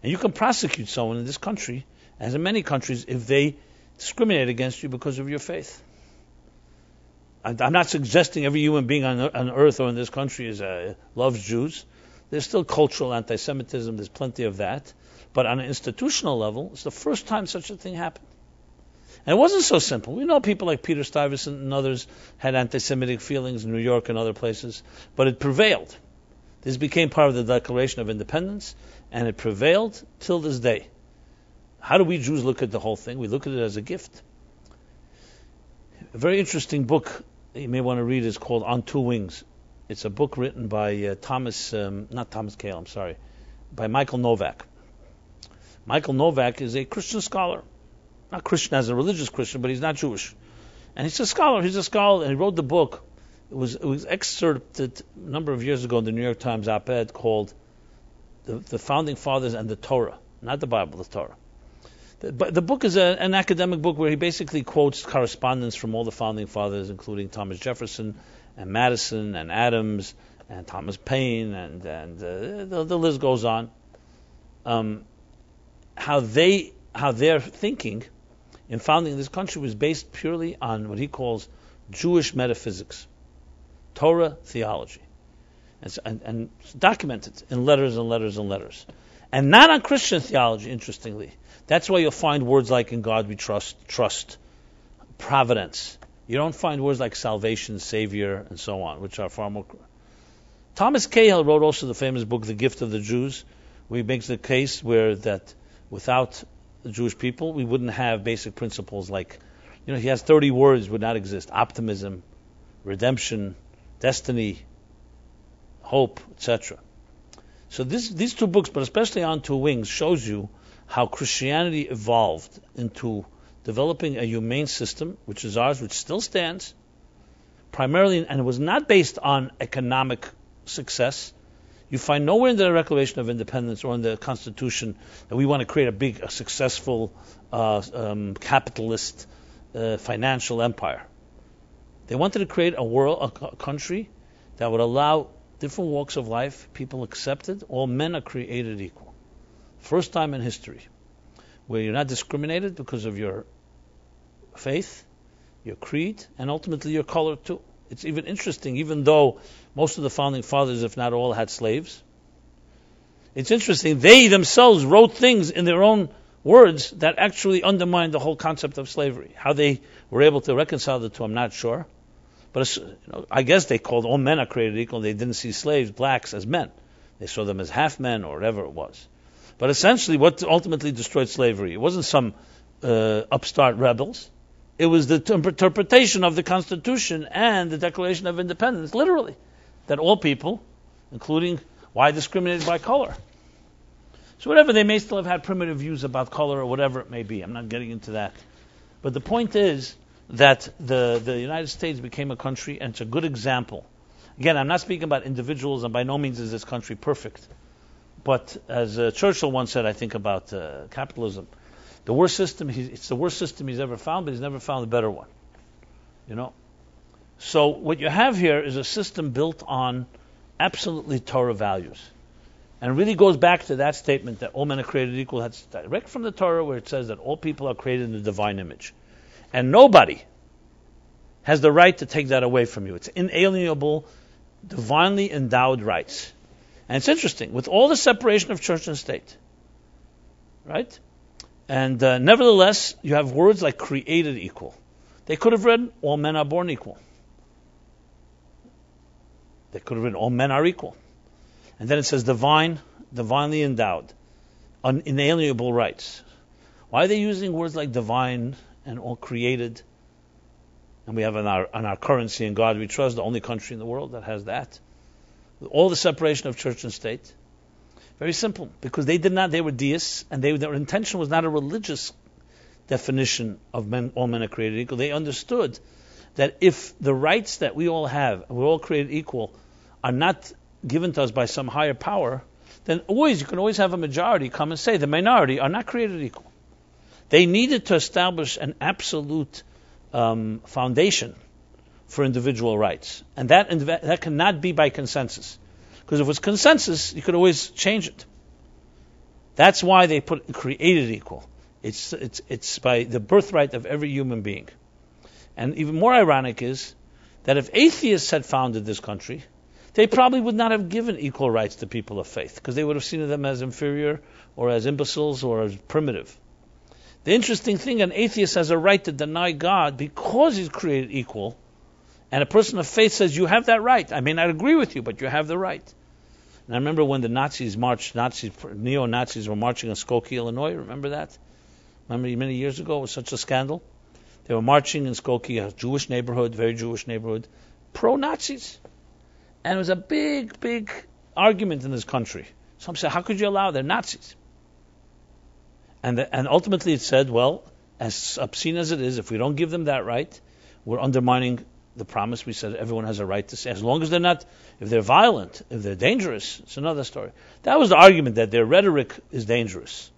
And you can prosecute someone in this country, as in many countries, if they discriminate against you because of your faith. I'm not suggesting every human being on earth or in this country loves Jews. There's still cultural anti-Semitism. There's plenty of that. But on an institutional level, it's the first time such a thing happened. And it wasn't so simple. We know people like Peter Stuyvesant and others had anti-Semitic feelings in New York and other places, but it prevailed. This became part of the Declaration of Independence, and it prevailed till this day. How do we Jews look at the whole thing? We look at it as a gift. A very interesting book that you may want to read is called On Two Wings. It's a book written by by Michael Novak. Michael Novak is a Christian scholar. Not Christian as a religious Christian, but he's not Jewish. And he's a scholar, and he wrote the book. It was excerpted a number of years ago in the New York Times op-ed called The Founding Fathers and the Torah. Not the Bible, the Torah. The book is an academic book where he basically quotes correspondence from all the founding fathers, including Thomas Jefferson and Madison and Adams and Thomas Paine, and the list goes on. How their thinking in founding this country was based purely on what he calls Jewish metaphysics, Torah theology, and documented in letters and letters and letters, and not on Christian theology. Interestingly, that's why you'll find words like "in God we trust," providence. You don't find words like salvation, savior, and so on, which are far more. Thomas Cahill wrote also the famous book "The Gift of the Jews," where he makes the case where that Without the Jewish people, we wouldn't have basic principles like, he has 30 words would not exist: optimism, redemption, destiny, hope, etc. So these two books, but especially On Two Wings, shows you how Christianity evolved into developing a humane system, which is ours, which still stands, primarily, and it was not based on economic success. You find nowhere in the Declaration of Independence or in the Constitution that we want to create a successful capitalist financial empire. They wanted to create a country that would allow different walks of life, people accepted, all men are created equal. First time in history where you're not discriminated because of your faith, your creed, and ultimately your color too. It's even interesting, even though most of the founding fathers, if not all, had slaves. It's interesting, they themselves wrote things in their own words that actually undermined the whole concept of slavery. How they were able to reconcile the two, I'm not sure. But I guess they called all men are created equal. They didn't see slaves, blacks, as men. They saw them as half men or whatever it was. But essentially, what ultimately destroyed slavery, it wasn't some upstart rebels. It was the interpretation of the Constitution and the Declaration of Independence, literally, that all people, including why discriminated by color. So whatever, they may still have had primitive views about color or whatever it may be. I'm not getting into that. But the point is that the United States became a country, and it's a good example. Again, I'm not speaking about individuals, and by no means is this country perfect. But as Churchill once said, I think, about capitalism, it's the worst system he's ever found, but he's never found a better one. So what you have here is a system built on absolutely Torah values. And it really goes back to that statement that all men are created equal. That's direct from the Torah, where it says that all people are created in the divine image. And nobody has the right to take that away from you. It's inalienable, divinely endowed rights. And it's interesting, with all the separation of church and state, right? And nevertheless, you have words like created equal. They could have read, all men are born equal. They could have written, all men are equal. And then it says divinely endowed, inalienable rights. Why are they using words like divine and all created? And we have on our currency, in God we trust, the only country in the world that has that. With all the separation of church and state. Very simple, because they were deists, and their intention was not a religious definition of all men are created equal. They understood that if the rights that we all have, we're all created equal, are not given to us by some higher power, then you can always have a majority come and say the minority are not created equal. They needed to establish an absolute foundation for individual rights, and that cannot be by consensus. Because if it was consensus, you could always change it. That's why they put created equal. It's by the birthright of every human being. And even more ironic is that if atheists had founded this country, they probably would not have given equal rights to people of faith, because they would have seen them as inferior or as imbeciles or as primitive. The interesting thing, an atheist has a right to deny God because he's created equal. And a person of faith says, you have that right. I may not agree with you, but you have the right. And I remember when the neo-Nazis were marching in Skokie, Illinois. Remember that? Remember many years ago, it was such a scandal. They were marching in Skokie, a Jewish neighborhood, very Jewish neighborhood, pro-Nazis. And it was a big, big argument in this country. Some said, how could you allow? They're Nazis. And ultimately it said, well, as obscene as it is, if we don't give them that right, we're undermining the promise we said everyone has a right to say. As long as they're not, if they're violent, if they're dangerous, it's another story. That was the argument, that their rhetoric is dangerous.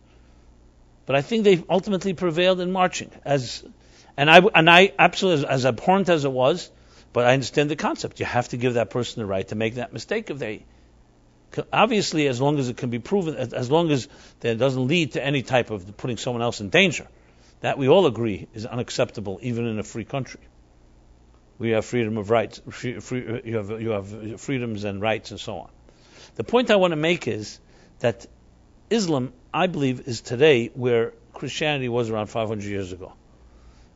But I think they ultimately prevailed in marching. And I absolutely, as abhorrent as it was, but I understand the concept. You have to give that person the right to make that mistake if they... Obviously, as long as it can be proven, as long as that doesn't lead to any type of putting someone else in danger, that we all agree is unacceptable, even in a free country. We have freedom of rights. You have freedoms and rights and so on. The point I want to make is that Islam, I believe, is today where Christianity was around 500 years ago.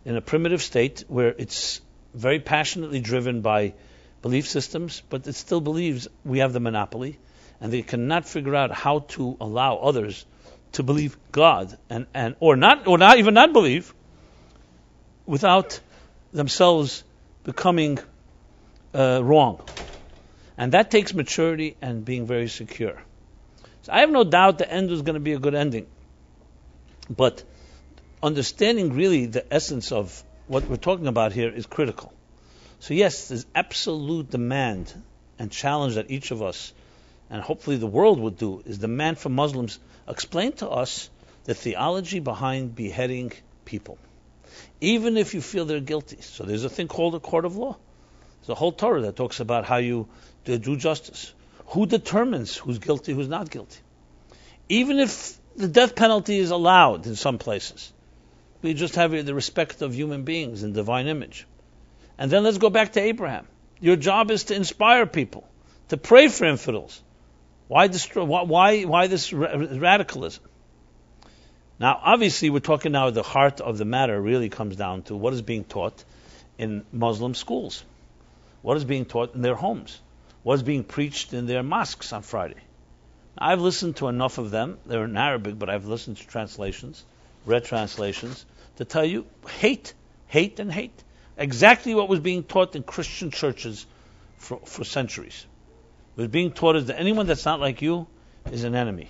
In a primitive state where it's very passionately driven by belief systems, but it still believes we have the monopoly, and they cannot figure out how to allow others to believe God and or not even not believe without themselves becoming wrong. And that takes maturity and being very secure. So I have no doubt the end was going to be a good ending. But understanding really the essence of what we're talking about here is critical. So yes, there's absolute demand and challenge that each of us, and hopefully the world would do, is demand from Muslims, explain to us the theology behind beheading people, even if you feel they're guilty. So there's a thing called a court of law. There's a whole Torah that talks about how you do justice. Who determines who's guilty, who's not guilty? Even if the death penalty is allowed in some places, we just have the respect of human beings in divine image. And then let's go back to Abraham. Your job is to inspire people, to pray for infidels. Why this radicalism? Now, obviously, we're talking now, the heart of the matter really comes down to what is being taught in Muslim schools, what is being taught in their homes, what is being preached in their mosques on Friday. I've listened to enough of them. They're in Arabic, but I've listened to translations, read translations, to tell you hate, hate, and hate. Exactly what was being taught in Christian churches for centuries. It was being taught is that anyone that's not like you is an enemy.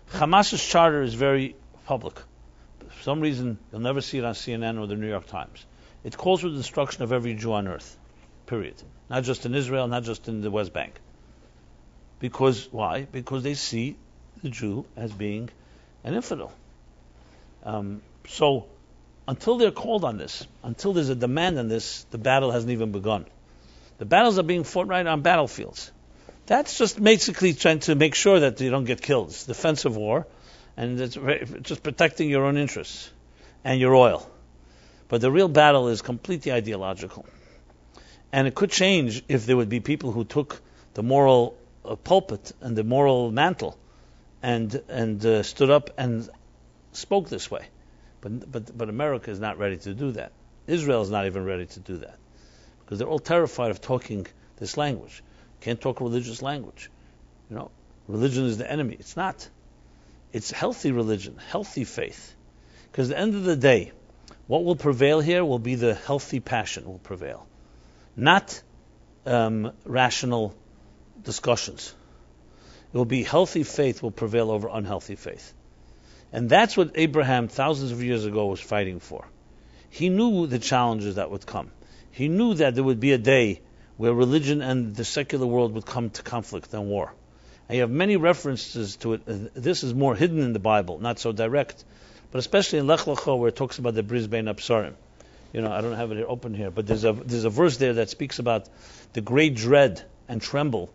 Hamas's charter is very public. For some reason, you'll never see it on CNN or the New York Times. It calls for the destruction of every Jew on earth, period. Not just in Israel, not just in the West Bank. Because, why? Because they see the Jew as being an infidel. So, until they're called on this, until there's a demand on this, the battle hasn't even begun. The battles are being fought right on battlefields. That's just basically trying to make sure that you don't get killed. It's defensive war, and it's just protecting your own interests and your oil. But the real battle is completely ideological. And it could change if there would be people who took the moral pulpit and the moral mantle and stood up and spoke this way. But America is not ready to do that. Israel is not even ready to do that. Because they're all terrified of talking this language. Can't talk religious language. Religion is the enemy. It's not. It's healthy religion, healthy faith. Because at the end of the day, what will prevail here will be the healthy passion will prevail. Not rational discussions. It will be healthy faith will prevail over unhealthy faith. And that's what Abraham thousands of years ago was fighting for. He knew the challenges that would come. He knew that there would be a day where religion and the secular world would come to conflict and war. And you have many references to it. This is more hidden in the Bible, not so direct. But especially in Lech Lecha, where it talks about the Bris Bein Absarim. I don't have it open here, but there's a verse there that speaks about the great dread and tremors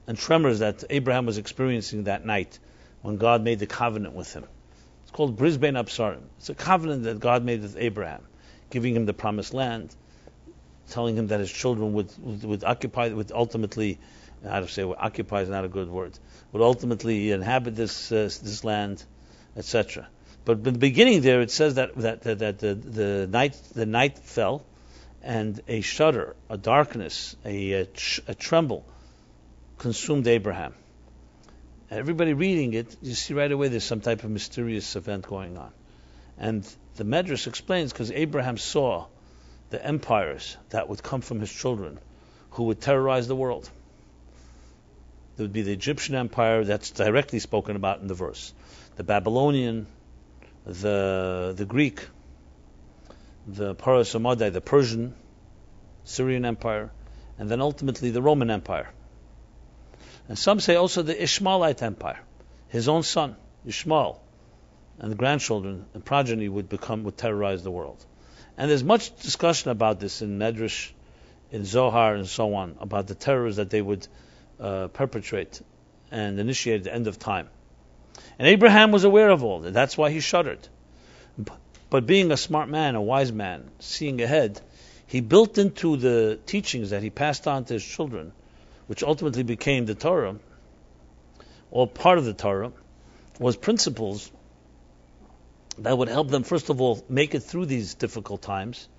that Abraham was experiencing that night when God made the covenant with him. It's called Bris Bein Absarim. It's a covenant that God made with Abraham, giving him the promised land, telling him that his children would occupy, would ultimately, occupy is not a good word, would ultimately inhabit this land, etc. But in the beginning there, it says that the night fell, and a shudder, a darkness, a tremble consumed Abraham. Everybody reading it, you see right away there's some type of mysterious event going on. And the Medrash explains, because Abraham saw the empires that would come from his children, who would terrorize the world. There would be the Egyptian empire that's directly spoken about in the verse, the Babylonian, the Greek, the Parasamadai, the Persian, Syrian empire, and then ultimately the Roman empire. And some say also the Ishmaelite empire. His own son, Ishmael, and the grandchildren and progeny would terrorize the world. And there's much discussion about this in Medrash, in Zohar, and so on, about the terrors that they would perpetrate and initiate at the end of time. And Abraham was aware of all that. That's why he shuddered. But being a smart man, a wise man, seeing ahead, he built into the teachings that he passed on to his children, which ultimately became the Torah, or part of the Torah, was principles that would help them, first of all, make it through these difficult times,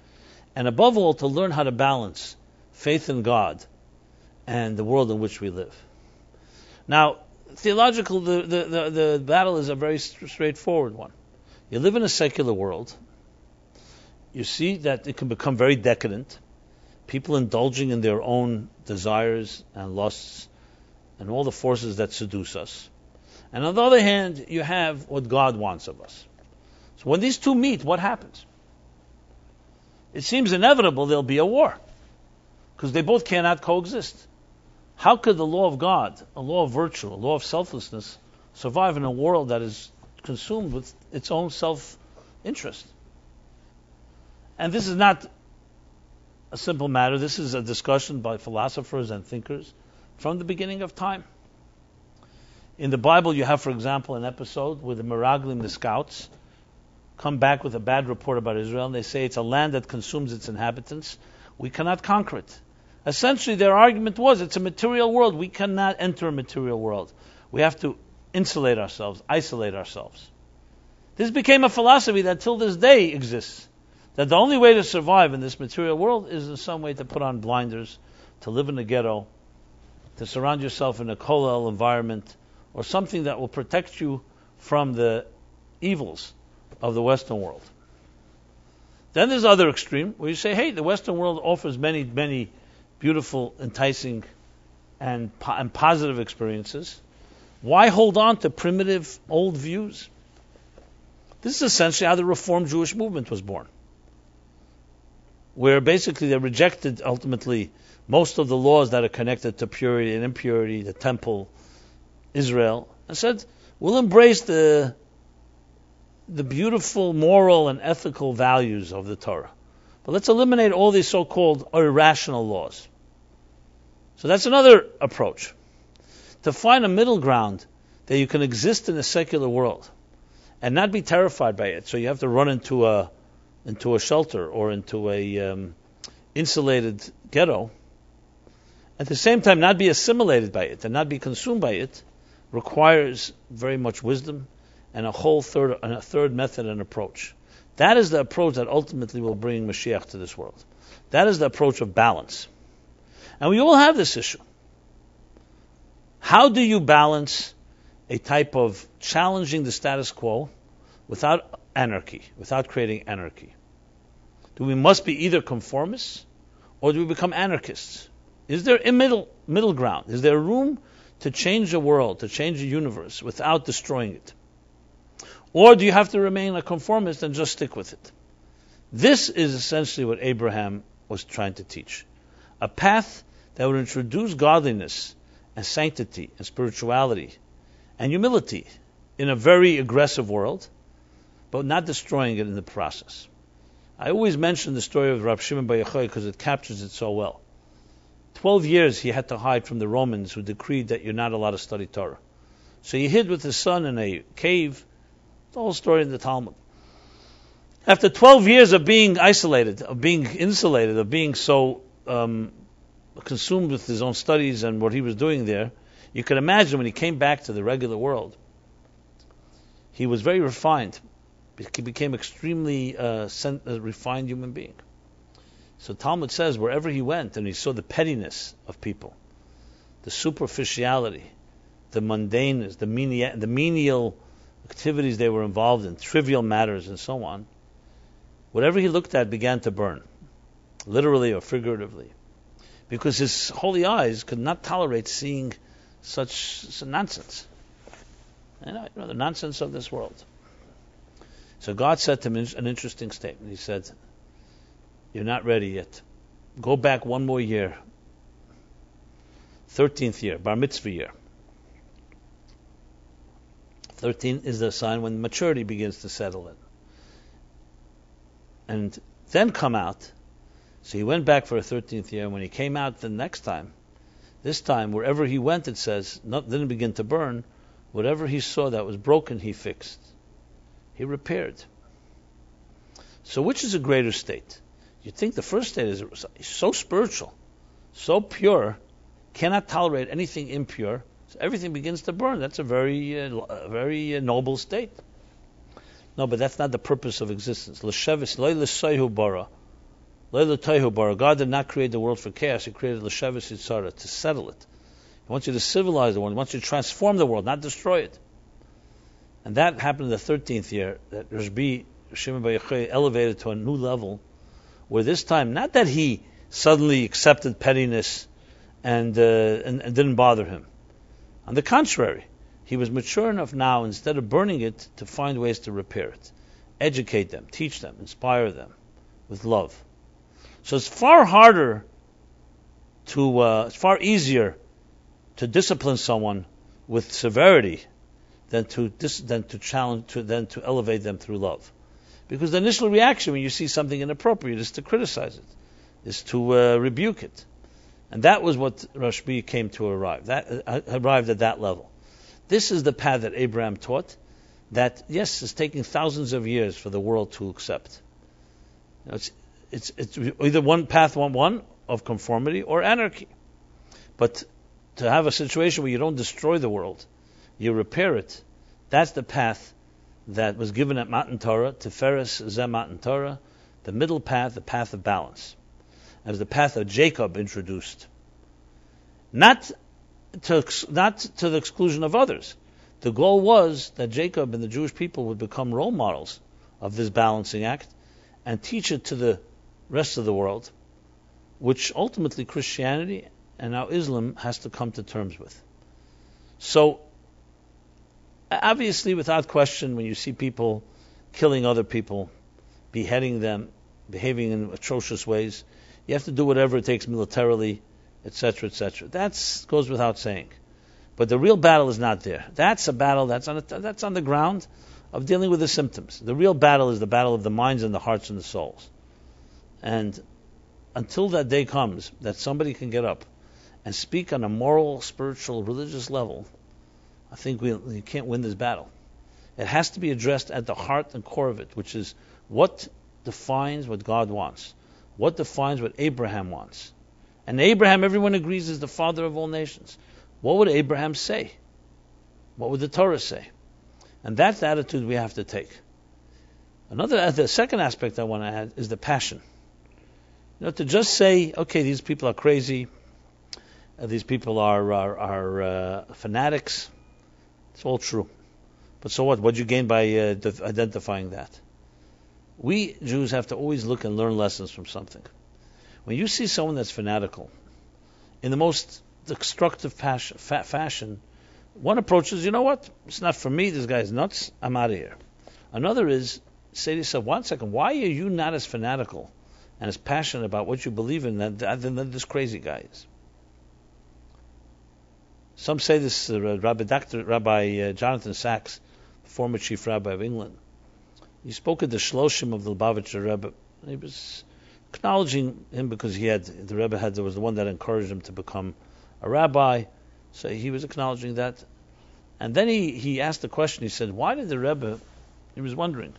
and above all, to learn how to balance faith in God and the world in which we live. Now, theological, the battle is a very straightforward one. You live in a secular world. You see that it can become very decadent. People indulging in their own desires and lusts and all the forces that seduce us. And on the other hand, you have what God wants of us. So when these two meet, what happens? It seems inevitable there'll be a war, because they both cannot coexist. How could the law of God, a law of virtue, a law of selflessness, survive in a world that is consumed with its own self-interest? And this is not a simple matter. This is a discussion by philosophers and thinkers from the beginning of time. In the Bible, you have, for example, an episode where the Meraglim, the scouts, come back with a bad report about Israel, and they say it's a land that consumes its inhabitants. We cannot conquer it. Essentially, their argument was, it's a material world. We cannot enter a material world. We have to insulate ourselves, isolate ourselves. This became a philosophy that till this day exists. That the only way to survive in this material world is in some way to put on blinders, to live in a ghetto, to surround yourself in a kollel environment, or something that will protect you from the evils of the Western world. Then there's the other extreme, where you say, hey, the Western world offers many, many beautiful, enticing, and positive experiences. Why hold on to primitive, old views? This is essentially how the Reformed Jewish movement was born, where basically they rejected, ultimately, most of the laws that are connected to purity and impurity, the temple, Israel, and said, we'll embrace the beautiful moral and ethical values of the Torah. But let's eliminate all these so-called irrational laws. So that's another approach. To find a middle ground that you can exist in a secular world and not be terrified by it. So you have to run into a shelter or into a insulated ghetto. At the same time, not be assimilated by it and not be consumed by it requires very much wisdom and a third method and approach. That is the approach that ultimately will bring Mashiach to this world. That is the approach of balance. And we all have this issue. How do you balance a type of challenging the status quo without anarchy, without creating anarchy? Do we must be either conformists or do we become anarchists? Is there a middle ground? Is there room to change the world, to change the universe without destroying it? Or do you have to remain a conformist and just stick with it? This is essentially what Abraham was trying to teach. A path that would introduce godliness and sanctity and spirituality and humility in a very aggressive world, but not destroying it in the process. I always mention the story of Rav Shimon Bar Yochai because it captures it so well. 12 years he had to hide from the Romans who decreed that you're not allowed to study Torah. So he hid with his son in a cave. The whole story in the Talmud. After 12 years of being isolated, of being insulated, of being so consumed with his own studies and what he was doing there, you can imagine when he came back to the regular world, he was very refined. He became extremely refined human being. So Talmud says wherever he went and he saw the pettiness of people, the superficiality, the mundaneness, the menial activities they were involved in, trivial matters and so on, whatever he looked at began to burn, literally or figuratively, because his holy eyes could not tolerate seeing such nonsense. The nonsense of this world. So God said to him an interesting statement. He said, you're not ready yet. Go back one more year. 13th year, bar mitzvah year. 13 is the sign when maturity begins to settle in. And then come out. So he went back for a 13th year, and when he came out the next time, this time, wherever he went, it says, didn't begin to burn. Whatever he saw that was broken, he fixed. He repaired. So which is a greater state? You think the first state is so spiritual, so pure, cannot tolerate anything impure, so everything begins to burn. That's a very noble state. No, but that's not the purpose of existence. God did not create the world for chaos. He created l'sheves yitzara, to settle it. He wants you to civilize the world. He wants you to transform the world, not destroy it. And that happened in the 13th year, that Rashbi Shimon Bar Yochai elevated to a new level, where this time, not that he suddenly accepted pettiness and didn't bother him. On the contrary, he was mature enough now, instead of burning it, to find ways to repair it. Educate them, teach them, inspire them with love. So it's far easier to discipline someone with severity than to elevate them through love. Because the initial reaction when you see something inappropriate is to criticize it, is to rebuke it. And that was what Rashbi came to arrived at that level. This is the path that Abraham taught, that, yes, it's taking thousands of years for the world to accept. It's either one path, one of conformity or anarchy. But to have a situation where you don't destroy the world, you repair it, that's the path that was given at Matan Torah, Tiferes Zeh Matan Torah, the middle path, the path of balance. As the path of Jacob introduced. Not to the exclusion of others. The goal was that Jacob and the Jewish people would become role models of this balancing act and teach it to the rest of the world, which ultimately Christianity and now Islam has to come to terms with. So, obviously, without question, when you see people killing other people, beheading them, behaving in atrocious ways, you have to do whatever it takes militarily, etc., etc. That goes without saying. But the real battle is not there. That's a battle that's on the ground of dealing with the symptoms. The real battle is the battle of the minds and the hearts and the souls. And until that day comes that somebody can get up and speak on a moral, spiritual, religious level, I think you can't win this battle. It has to be addressed at the heart and core of it, which is what defines what God wants. What defines what Abraham wants. And Abraham, everyone agrees, is the father of all nations. What would Abraham say? What would the Torah say? And that's the attitude we have to take. The second aspect I want to add is the passion. To just say, okay, these people are crazy, these people are fanatics, it's all true. But so what? What do you gain by identifying that? We Jews have to always look and learn lessons from something. When you see someone that's fanatical, in the most destructive fashion, one approach is, you know what? It's not for me. This guy's nuts. I'm out of here. Another is, say to yourself, 1 second, why are you not as fanatical and as passionate about what you believe in than this crazy guy is? Some say this, Rabbi Jonathan Sachs, former chief rabbi of England, he spoke at the Shloshim of the Lubavitcher Rebbe. He was acknowledging him because the Rebbe was the one that encouraged him to become a rabbi. So he was acknowledging that. And then he asked the question, he said, why did the Rebbe, he was wondering,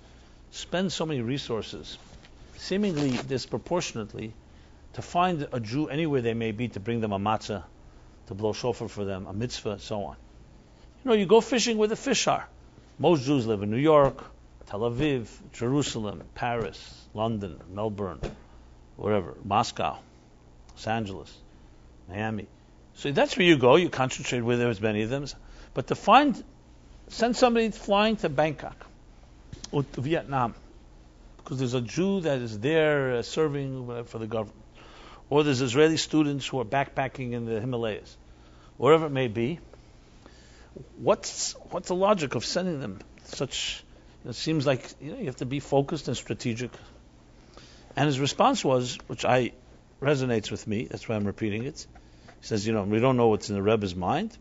spend so many resources, seemingly disproportionately, to find a Jew anywhere they may be, to bring them a matzah, to blow shofar for them, a mitzvah, so on. You go fishing where the fish are. Most Jews live in New York, Tel Aviv, Jerusalem, Paris, London, Melbourne, wherever, Moscow, Los Angeles, Miami. So that's where you go. You concentrate where there's many of them. But send somebody flying to Bangkok or to Vietnam, because there's a Jew that is there serving for the government. Or there's Israeli students who are backpacking in the Himalayas. Wherever it may be. What's the logic of sending them such... It seems like you have to be focused and strategic. And his response was, which resonates with me, that's why I'm repeating it. He says, we don't know what's in the Rebbe's mind,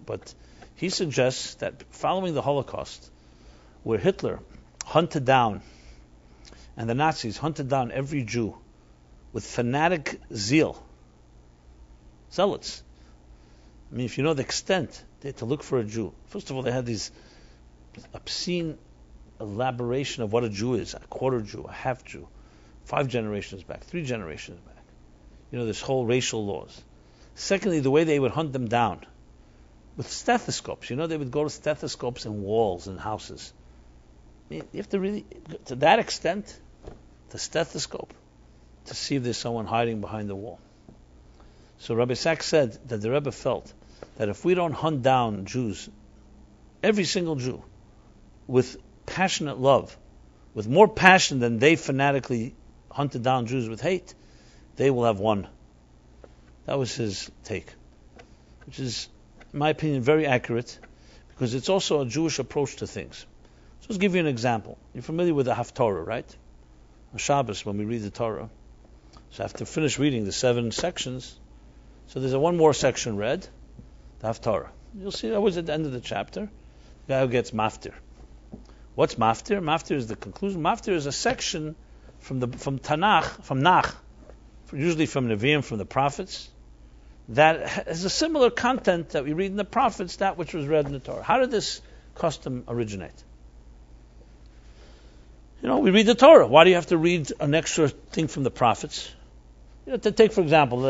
but he suggests that following the Holocaust, where Hitler hunted down, and the Nazis hunted down every Jew with fanatic zeal, zealots. I mean, if you know the extent, they had to look for a Jew. First of all, they had these obscene elaboration of what a Jew is, a quarter Jew, a half Jew, 5 generations back, 3 generations back. This whole racial laws. Secondly, the way they would hunt them down with stethoscopes. They would go to stethoscopes in walls and houses. I mean, you have to really, to that extent, the stethoscope, to see if there's someone hiding behind the wall. So Rabbi Sachs said that the Rebbe felt that if we don't hunt down Jews, every single Jew, with passionate love, with more passion than they fanatically hunted down Jews with hate, they will have won. That was his take, which is, in my opinion, very accurate, because it's also a Jewish approach to things. So let's give you an example. You're familiar with the Haftorah, right? On Shabbos, when we read the Torah. So after finish reading the 7 sections, so there's one more section read, the Haftorah. You'll see that was at the end of the chapter. The guy who gets maftir. What's maftir? Maftir is the conclusion. Maftir is a section from Tanakh, from Nach, usually from Nevi'im, from the prophets, that has a similar content that we read in the prophets, that which was read in the Torah. How did this custom originate? We read the Torah. Why do you have to read an extra thing from the prophets? To take, for example,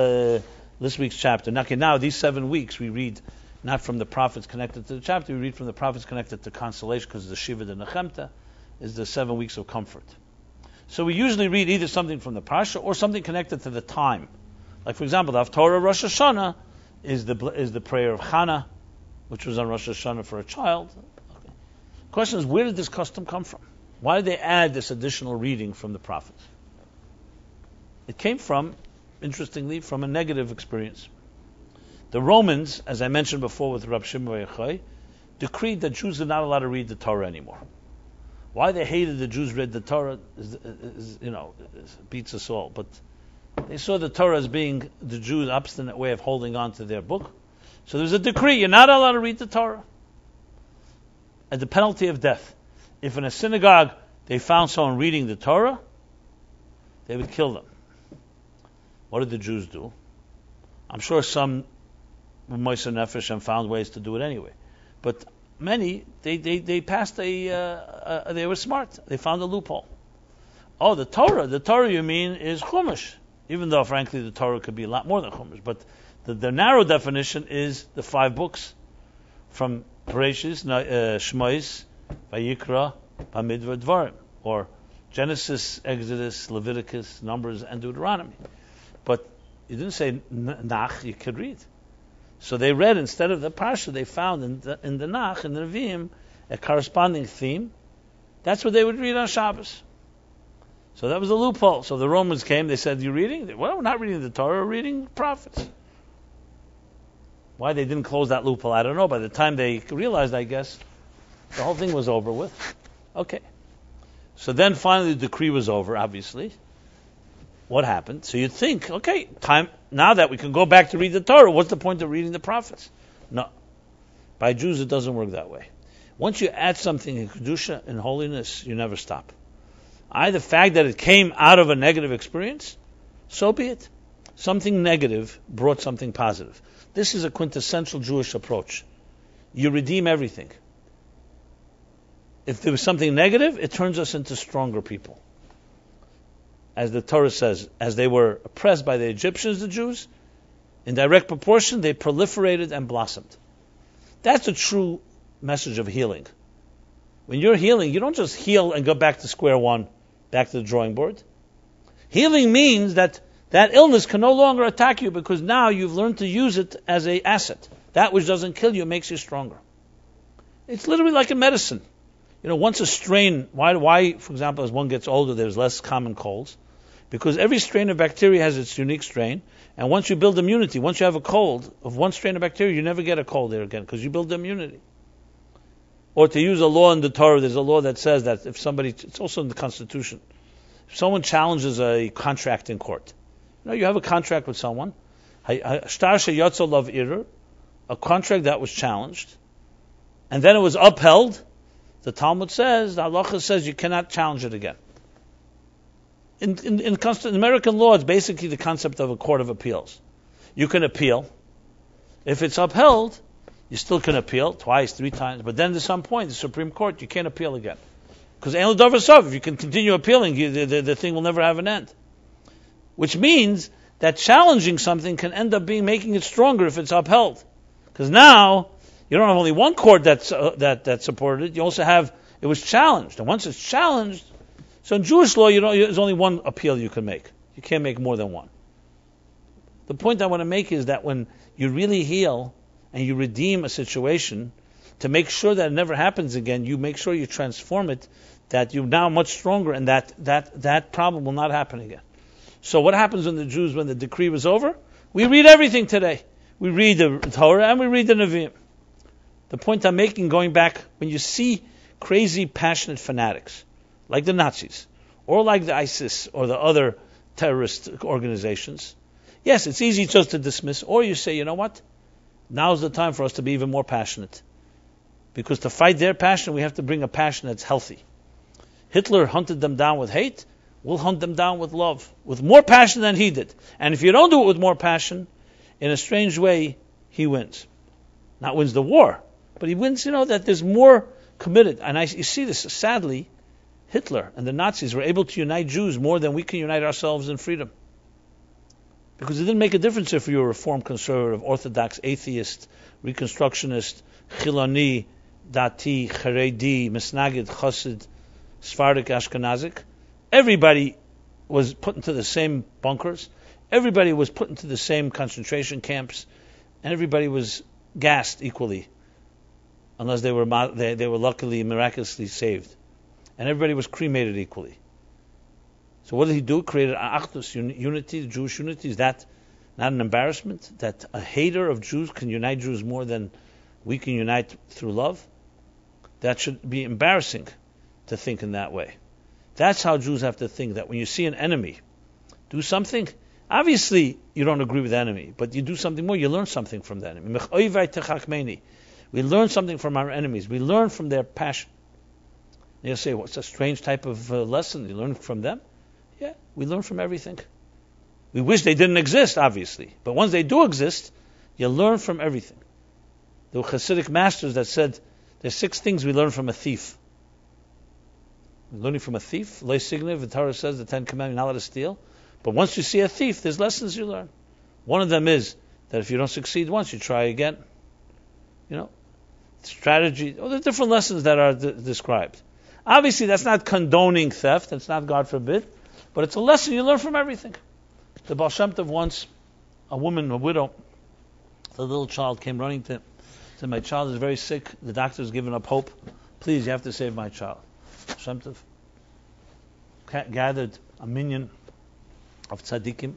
this week's chapter. Now, these 7 weeks, we read not from the prophets connected to the chapter, we read from the prophets connected to consolation, because the Shiva de Nechemta is the 7 weeks of comfort. So we usually read either something from the Pasha or something connected to the time. Like, for example, the Haftorah Rosh Hashanah is the prayer of Hannah, which was on Rosh Hashanah for a child. Okay. The question is, where did this custom come from? Why did they add this additional reading from the prophets? It came from, interestingly, from a negative experience. The Romans, as I mentioned before with Rab Shimon bar Yochai, decreed that Jews are not allowed to read the Torah anymore. Why they hated the Jews read the Torah beats us all. But they saw the Torah as being the Jews' obstinate way of holding on to their book. So there's a decree, you're not allowed to read the Torah. At the penalty of death. If in a synagogue they found someone reading the Torah, they would kill them. What did the Jews do? I'm sure some were Moser Nefesh and found ways to do it anyway. But many, they passed they were smart. They found a loophole. Oh, the Torah you mean is Chumash. Even though, frankly, the Torah could be a lot more than Chumash. But the narrow definition is the 5 books from Bereshis, Shmos, Vayikra, Bamidbar, Dvarim, or Genesis, Exodus, Leviticus, Numbers, and Deuteronomy. But you didn't say Nach, you could read. So they read, instead of the Parsha, they found in the Nach, in the Nevi'im, a corresponding theme. That's what they would read on Shabbos. So that was a loophole. So the Romans came, they said, you reading? Well, we're not reading the Torah, we're reading prophets. Why they didn't close that loophole, I don't know. By the time they realized, I guess, the whole thing was over with. Okay. So then finally the decree was over, obviously. What happened? So you'd think, okay, time now that we can go back to read the Torah, what's the point of reading the prophets? No. By Jews, it doesn't work that way. Once you add something in Kedusha, in holiness, you never stop. The fact that it came out of a negative experience, so be it. Something negative brought something positive. This is a quintessential Jewish approach. You redeem everything. If there was something negative, it turns us into stronger people. As the Torah says, as they were oppressed by the Egyptians, the Jews, in direct proportion, they proliferated and blossomed. That's a true message of healing. When you're healing, you don't just heal and go back to square one, back to the drawing board. Healing means that illness can no longer attack you because now you've learned to use it as an asset. That which doesn't kill you makes you stronger. It's literally like a medicine. Once a strain, why, for example, as one gets older, there's less common colds? Because every strain of bacteria has its unique strain, and once you build immunity, once you have a cold of one strain of bacteria, you never get a cold there again, because you build immunity. Or to use a law in the Torah, there's a law that says that if somebody, it's also in the Constitution, if someone challenges a contract in court, you have a contract with someone, a contract that was challenged, and then it was upheld. The Talmud says, the halacha says, you cannot challenge it again. In American law, it's basically the concept of a court of appeals. You can appeal. If it's upheld, you still can appeal twice, 3 times. But then at some point, the Supreme Court, you can't appeal again. Because if you can continue appealing, the thing will never have an end. Which means that challenging something can end up making it stronger if it's upheld. Because now, you don't have only one court that supported it. You also have, it was challenged. And once it's challenged, so in Jewish law, there's only one appeal you can make. You can't make more than one. The point I want to make is that when you really heal, and you redeem a situation to make sure that it never happens again. You make sure you transform it, that you're now much stronger, and that problem will not happen again. So what happens when the decree was over? We read everything today. We read the Torah and we read the Nevi'im. The point I'm making, going back, when you see crazy, passionate fanatics, like the Nazis, or like the ISIS, or the other terrorist organizations, yes, it's easy just to dismiss, or you say, you know what? Now's the time for us to be even more passionate. Because to fight their passion, we have to bring a passion that's healthy. Hitler hunted them down with hate. We'll hunt them down with love, with more passion than he did. And if you don't do it with more passion, in a strange way, he wins. Not wins the war, but he wins, that there's more committed. And you see this, sadly, Hitler and the Nazis were able to unite Jews more than we can unite ourselves in freedom. Because it didn't make a difference if you were Reform, Conservative, Orthodox, Atheist, Reconstructionist, Chiloni, Dati, Haredi, Misnagid, Chassid, Sephardic, Ashkenazic. Everybody was put into the same bunkers. Everybody was put into the same concentration camps, and everybody was gassed equally, unless they were luckily, miraculously saved. And everybody was cremated equally. So what did he do? Created Achdus, unity, the Jewish unity. Is that not an embarrassment? That a hater of Jews can unite Jews more than we can unite through love? That should be embarrassing to think in that way. That's how Jews have to think, that when you see an enemy do something, obviously you don't agree with the enemy, but you do something more, you learn something from the enemy. We learn something from our enemies. We learn from their passion. You'll say, what's a strange type of lesson? You learn from them? Yeah, we learn from everything. We wish they didn't exist, obviously, but once they do exist, you learn from everything. There were Hasidic masters that said, there's 6 things we learn from a thief. Learning from a thief, Lo Signev, the Torah says, the 10 Commandments, not allowed to steal. But once you see a thief, there's lessons you learn. One of them is that if you don't succeed once, you try again. Strategy. There's different lessons that are described. Obviously, that's not condoning theft. That's not, God forbid. But it's a lesson you learn from everything. The Baal Shem Tov once, a woman, a widow, the little child came running to him. Said, my child is very sick. The doctor's given up hope. Please, you have to save my child. Shem Tov gathered a minyan of tzaddikim,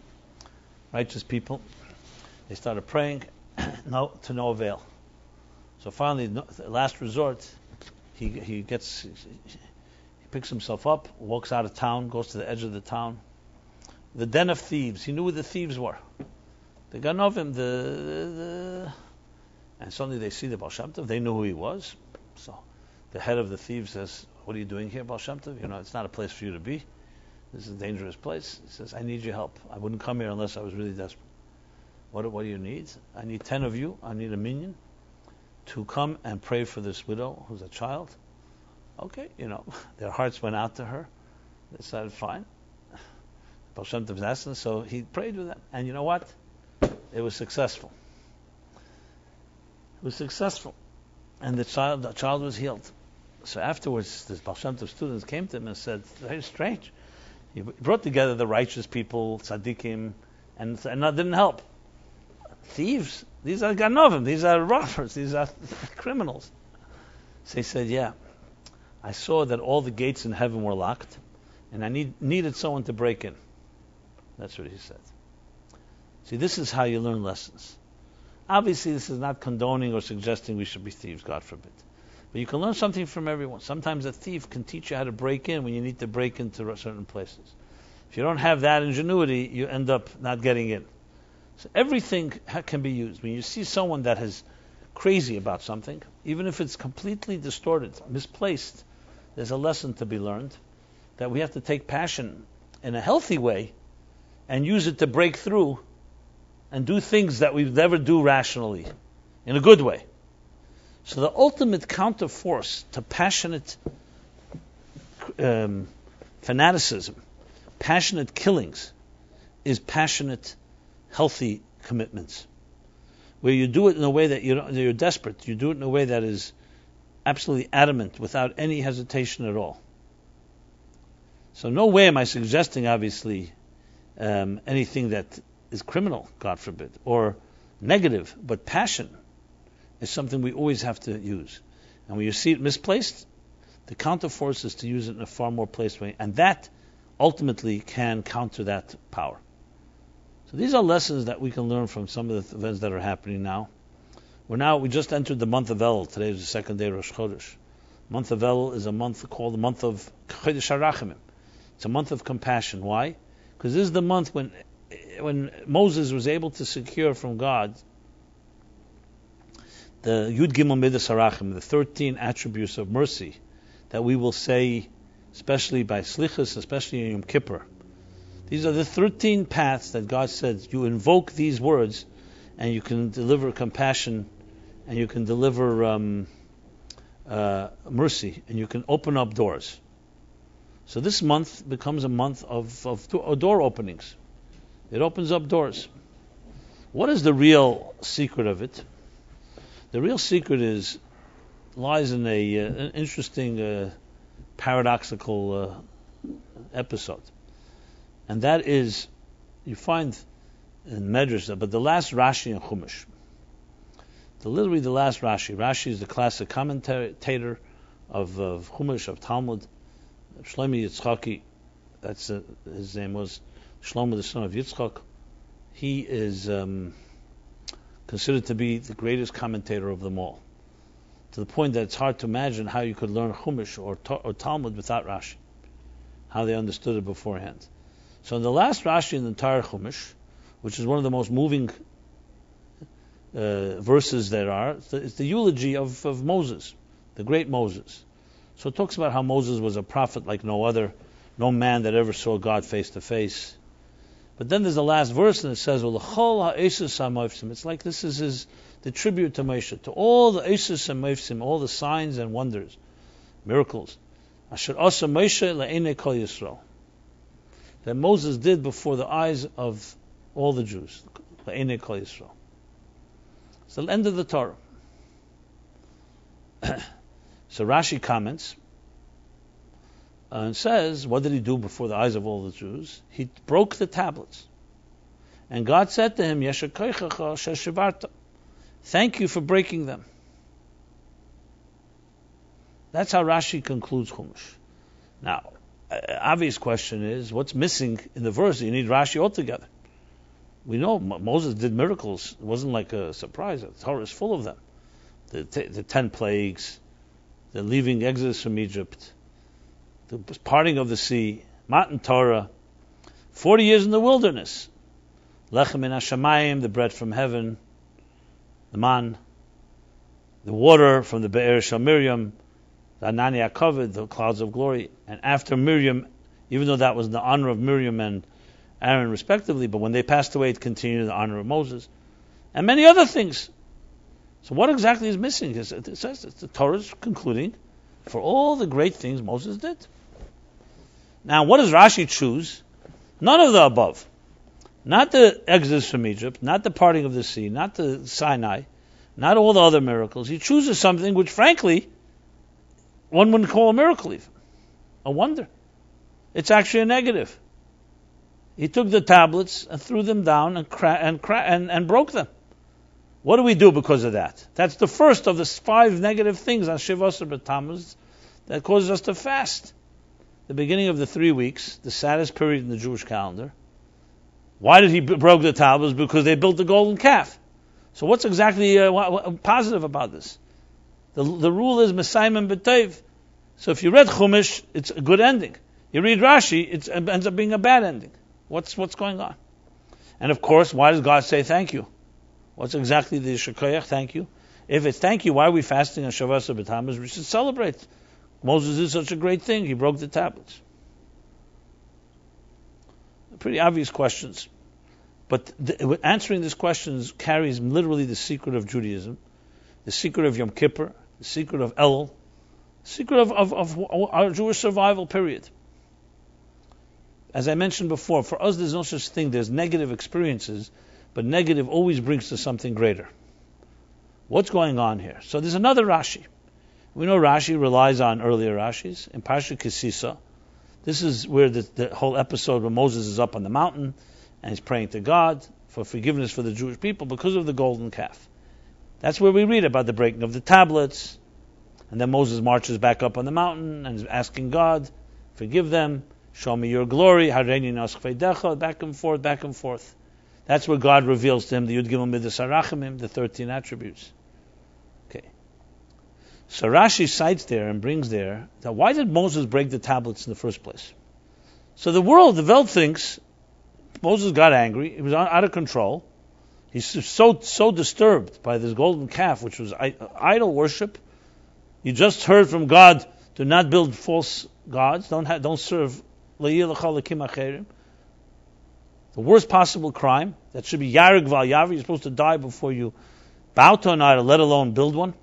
righteous people. They started praying, to no avail. So finally, the last resort, he picks himself up, walks out of town, goes to the edge of the town. The den of thieves. He knew who the thieves were. The Ganovim, and suddenly they see the Baal Shem Tov. They knew who he was. So the head of the thieves says, what are you doing here, Baal Shem Tov? It's not a place for you to be. This is a dangerous place. He says, I need your help. I wouldn't come here unless I was really desperate. What do you need? I need 10 of you. I need a minyan to come and pray for this widow who's a child. Okay, their hearts went out to her. They said, fine. Baal Shem Tov's asking, so he prayed with them. And you know what? It was successful. It was successful. And the child was healed. So afterwards, the Baal Shem Tov students came to him and said, very strange. He brought together the righteous people, tzaddikim, and that didn't help. Thieves, these are ganovim, these are robbers, these are criminals. So he said, yeah, I saw that all the gates in heaven were locked, and I needed someone to break in. That's what he said. See, this is how you learn lessons. Obviously, this is not condoning or suggesting we should be thieves, God forbid. But you can learn something from everyone. Sometimes a thief can teach you how to break in when you need to break into certain places. If you don't have that ingenuity, you end up not getting in. So everything can be used. When you see someone that is crazy about something, even if it's completely distorted, misplaced, there's a lesson to be learned that we have to take passion in a healthy way and use it to break through and do things that we never do rationally, in a good way. So the ultimate counterforce to passionate fanaticism, passionate killings, is passionate, healthy commitments, where you do it in a way that you're desperate. You do it in a way that is absolutely adamant, without any hesitation at all. So no way am I suggesting, obviously, anything that is criminal, God forbid, or negative, but passion. is something we always have to use. And when you see it misplaced, the counterforce is to use it in a far more placed way. And that ultimately can counter that power. So these are lessons that we can learn from some of the events that are happening now. We just entered the month of Elul. Today is the second day of Rosh Chodesh. Month of Elul is a month called the month of Chodesh HaRachamim. It's a month of compassion. Why? Because this is the month when Moses was able to secure from God the Yud Gimel Midas Harachim, the 13 attributes of mercy that we will say, especially by Slichus, especially in Yom Kippur. These are the 13 paths that God says you invoke these words and you can deliver compassion and you can deliver mercy and you can open up doors. So this month becomes a month of door openings. It opens up doors. What is the real secret of it? The real secret lies in an interesting paradoxical episode. And that is, you find in Medrash, but the last Rashi in Chumash, literally the last Rashi. Rashi is the classic commentator of Chumash, of Talmud. Shlomo Yitzchaki, his name was Shlomo, the son of Yitzchak. He is considered to be the greatest commentator of them all, to the point that it's hard to imagine how you could learn Chumash or Talmud without Rashi, how they understood it beforehand. So in the last Rashi in the entire Chumash, which is one of the most moving verses there are, it's the eulogy of Moses, the great Moses. So it talks about how Moses was a prophet like no other, no man that ever saw God face to face. But then there's the last verse and it says, it's like this is the tribute to Moshe, to all the Eisus and Meifsim, all the signs and wonders, miracles. Asher asa Moshe le'enei kol Yisrael, that Moses did before the eyes of all the Jews. Le'enei kol Yisrael. It's the end of the Torah. So Rashi comments and says, what did he do before the eyes of all the Jews? He broke the tablets. And God said to him, Yesher koichecha sheshivarta, thank you for breaking them. That's how Rashi concludes Chumash. Now, obvious question is, what's missing in the verse? You need Rashi altogether. We know Moses did miracles. It wasn't like a surprise. The Torah is full of them. The 10 plagues, the leaving Exodus from Egypt, the parting of the sea, Matan Torah, 40 years in the wilderness, Lechem min hashamayim, the bread from heaven, the man, the water from the Be'er Shel Miriam, the Anani HaKavod, the clouds of glory. And after Miriam, even though that was the honor of Miriam and Aaron respectively, but when they passed away, it continued in the honor of Moses, and many other things. So what exactly is missing? It says the Torah is concluding for all the great things Moses did. Now, what does Rashi choose? None of the above. Not the Exodus from Egypt, not the parting of the sea, not the Sinai, not all the other miracles. He chooses something which, frankly, one wouldn't call a miracle even. A wonder. It's actually a negative. He took the tablets and threw them down and broke them. What do we do because of that? That's the first of the 5 negative things on Shiva Asar B'Tammuz that causes us to fast. The beginning of the 3 weeks, the saddest period in the Jewish calendar. Why did he broke the tablets? Because they built the golden calf. So what's exactly positive about this? The rule is Mesayim B'Teiv. So if you read Chumash, it's a good ending. You read Rashi, it ends up being a bad ending. What's going on? And of course, why does God say thank you? What's exactly the Shekoyach, thank you? If it's thank you, why are we fasting on Shavuos B'Tammuz? We should celebrate. Moses did such a great thing. He broke the tablets. Pretty obvious questions. But answering these questions carries literally the secret of Judaism, the secret of Yom Kippur, the secret of Elul, the secret of our Jewish survival period. As I mentioned before, for us there's no such thing. There's negative experiences, but negative always brings to something greater. What's going on here? So there's another Rashi. We know Rashi relies on earlier Rashis. In Parsha Kisisa, this is where the whole episode where Moses is up on the mountain and he's praying to God for forgiveness for the Jewish people because of the golden calf. That's where we read about the breaking of the tablets, and then Moses marches back up on the mountain and is asking God, forgive them, show me your glory, hareini nas chveidecha, back and forth, back and forth. That's where God reveals to him the Yud Gimel Midas HaRachamim, the 13 attributes. Okay. So Rashi cites there and brings there that why did Moses break the tablets in the first place? So the Welt thinks Moses got angry, he was out of control. He's so disturbed by this golden calf, which was idol worship. You just heard from God, do not build false gods, don't serve the worst possible crime. That should be Yarig Val Yavi. You're supposed to die before you bow to an idol, let alone build one.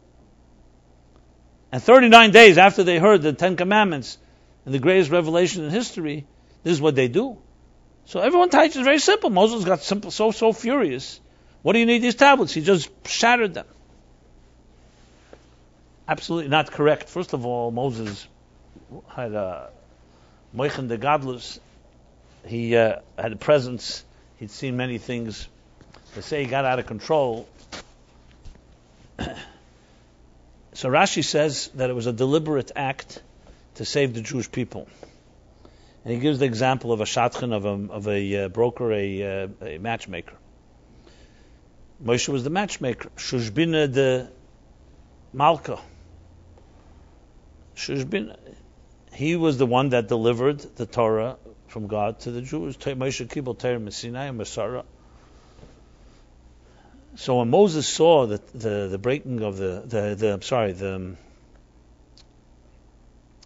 And 39 days after they heard the 10 Commandments and the greatest revelation in history, this is what they do. So everyone teaches very simple. Moses got so furious. What do you need these tablets? He just shattered them. Absolutely not correct. First of all, Moses had a Moichen de Gadlus. He had a presence. He'd seen many things. They say he got out of control. So Rashi says that it was a deliberate act to save the Jewish people. And he gives the example of a shadchan, of a broker, a matchmaker. Moshe was the matchmaker. Shushbina de Malka. Shushbina. He was the one that delivered the Torah from God to the Jews. Moshe kibel Torah Sinai and Masara. So when Moses saw the breaking of the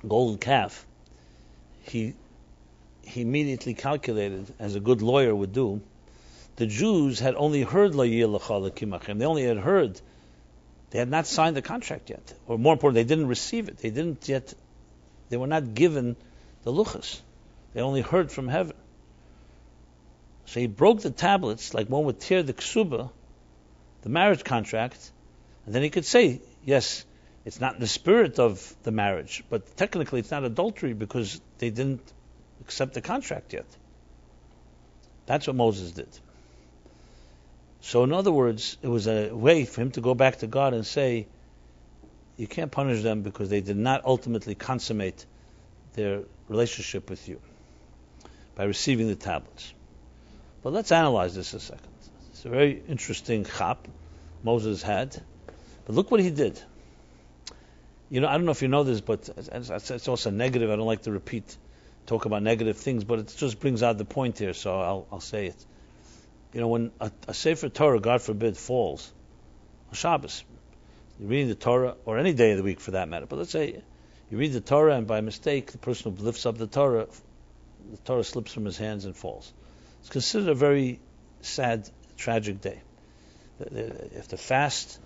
golden calf, he immediately calculated, as a good lawyer would do, the Jews had only heard La Yilachal Kimachem. They only had heard. They had not signed the contract yet. Or more important, they didn't receive it. They were not given the luchas. They only heard from heaven. So he broke the tablets like one would tear the ksuba, the marriage contract, and then he could say, yes, it's not in the spirit of the marriage, but technically it's not adultery because they didn't accept the contract yet. That's what Moses did. So in other words, it was a way for him to go back to God and say, you can't punish them because they did not ultimately consummate their relationship with you by receiving the tablets. But let's analyze this a second. It's a very interesting chap Moses had. But look what he did. I don't know if you know this, but it's also negative. I don't like to talk about negative things, but it just brings out the point here, so I'll say it. When a Sefer Torah, God forbid, falls on Shabbos, you're reading the Torah, or any day of the week for that matter, but let's say you read the Torah and by mistake the person who lifts up the Torah slips from his hands and falls. It's considered a very sad, tragic day. If the fast,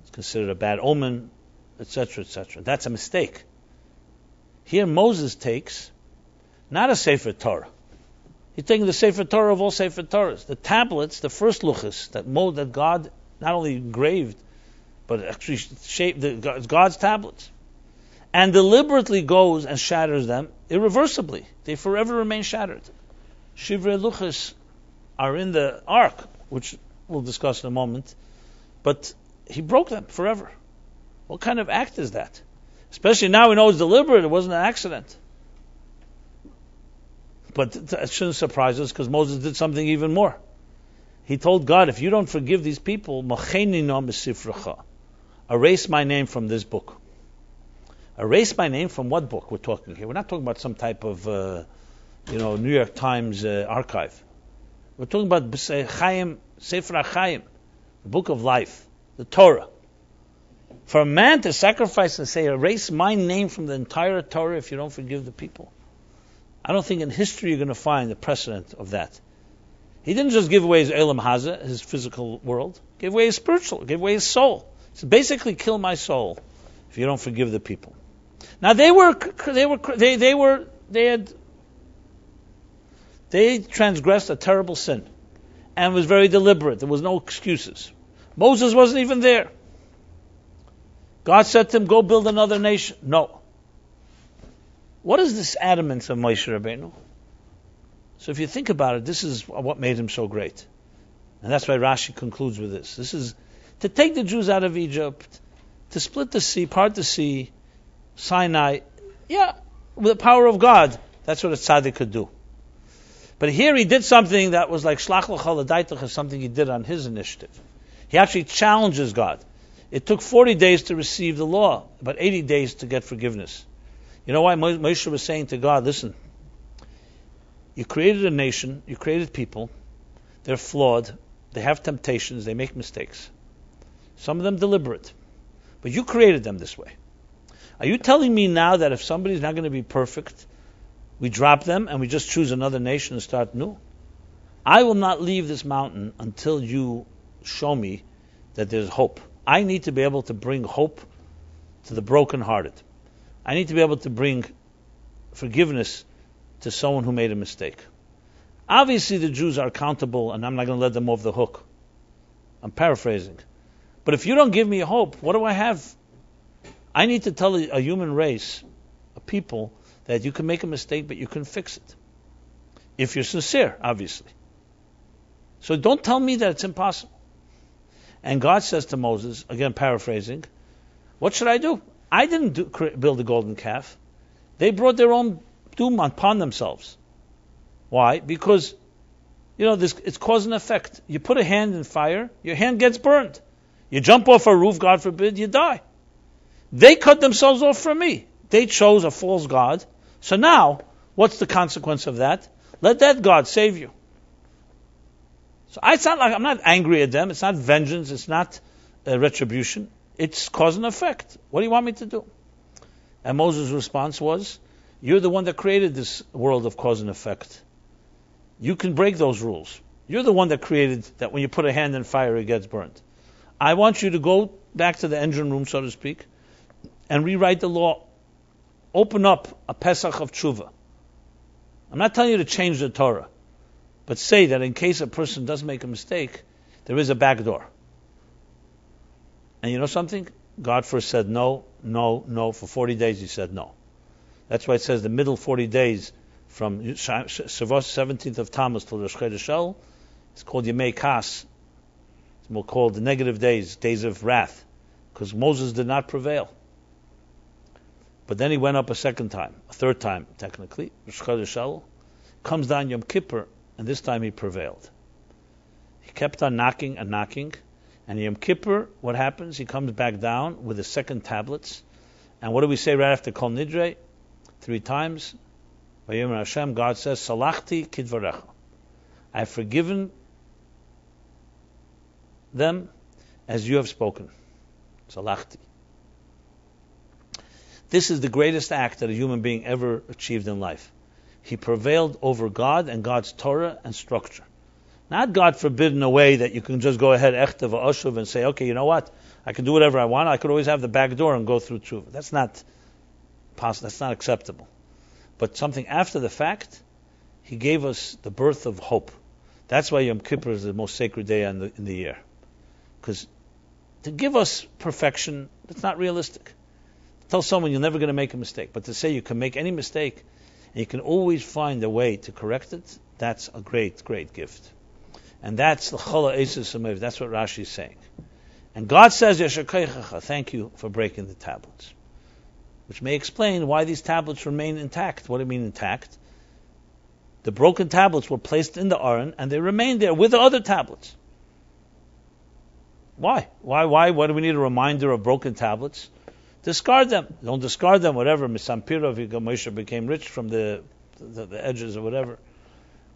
it's considered a bad omen, etc., etc. That's a mistake. Here Moses takes not a Sefer Torah. He's taking the Sefer Torah of all Sefer Torahs. The tablets, the first luchas that God not only engraved, but actually shaped, God's tablets. And deliberately goes and shatters them irreversibly. They forever remain shattered. Shivrei luchas are in the ark, which we'll discuss in a moment. But he broke them forever. What kind of act is that? Especially now we know it's deliberate, it wasn't an accident. But it shouldn't surprise us because Moses did something even more. He told God, if you don't forgive these people, erase my name from this book. Erase my name from what book we're talking here? We're not talking about some type of New York Times archive. We're talking about Chaim, Sefer HaChaim, the book of life, the Torah. For a man to sacrifice and say, erase my name from the entire Torah if you don't forgive the people, I don't think in history you're going to find the precedent of that. He didn't just give away his Elam Haza, his physical world. He gave away his spiritual, gave away his soul. So basically, kill my soul if you don't forgive the people. Now they transgressed a terrible sin, and was very deliberate. There was no excuses. Moses wasn't even there. God said to him, "Go build another nation." No. What is this adamance of Moshe Rabbeinu? So if you think about it, this is what made him so great. And that's why Rashi concludes with this. to take the Jews out of Egypt, to split the sea, part the sea, Sinai. Yeah, with the power of God, that's what a tzaddik could do. But here he did something that was like shlach l'cha l'daitach, something he did on his initiative. He actually challenges God. It took 40 days to receive the law, but 80 days to get forgiveness. You know why Moshe was saying to God, listen, you created a nation, you created people, they're flawed, they have temptations, they make mistakes. Some of them deliberate. But you created them this way. Are you telling me now that if somebody's not going to be perfect, we drop them and we just choose another nation and start new? I will not leave this mountain until you show me that there's hope. I need to be able to bring hope to the brokenhearted. I need to be able to bring forgiveness to someone who made a mistake. Obviously the Jews are accountable and I'm not going to let them off the hook. I'm paraphrasing. But if you don't give me hope, what do I have? I need to tell a human race, a people, that you can make a mistake but you can fix it. If you're sincere, obviously. So don't tell me that it's impossible. And God says to Moses, again paraphrasing, what should I do? I didn't build a golden calf. They brought their own doom upon themselves. Why? Because, it's cause and effect. You put a hand in fire, your hand gets burned. You jump off a roof, God forbid, you die. They cut themselves off from me. They chose a false God. So now, what's the consequence of that? Let that God save you. So it's not like I'm not angry at them. It's not vengeance. It's not retribution. It's cause and effect. What do you want me to do? And Moses' response was, you're the one that created this world of cause and effect. You can break those rules. You're the one that created that when you put a hand in fire, it gets burnt. I want you to go back to the engine room, so to speak, and rewrite the law. Open up a Pesach of Tshuva. I'm not telling you to change the Torah, but say that in case a person does make a mistake, there is a back door. And you know something? God first said no. For 40 days he said no. That's why it says the middle 40 days from Shavuot 17th of Tammuz till Rosh Chodesh Elul, it's called Yemei Kas. It's more called the negative days of wrath, because Moses did not prevail. But then he went up a second time, a third time technically, Rosh Chodesh Elul, comes down Yom Kippur, and this time he prevailed. He kept on knocking, and Yom Kippur, what happens? He comes back down with the second tablets, and what do we say right after Kol Nidre? 3 times. Vayomer Hashem, God says, Salachti kidvarecha. I have forgiven them as you have spoken. Salachti. This is the greatest act that a human being ever achieved in life. He prevailed over God and God's Torah and structure. Not God forbid in a way that you can just go ahead echtev oshuv and say, okay, you know what? I can do whatever I want. I could always have the back door and go through tshuva. That's not possible. That's not acceptable. But something after the fact, he gave us the birth of hope. That's why Yom Kippur is the most sacred day in the year. Because to give us perfection, it's not realistic. Tell someone you're never going to make a mistake, but to say you can make any mistake and you can always find a way to correct it, that's a great, great gift. And that's the Chola Eisus Samev. That's what Rashi is saying. And God says, Yeshakaychacha, thank you for breaking the tablets. Which may explain why these tablets remain intact. What do you mean intact? The broken tablets were placed in the Aron and they remained there with the other tablets. Why? Why do we need a reminder of broken tablets? Discard them. Don't discard them, whatever. Misampira, Moshe became rich from the edges or whatever.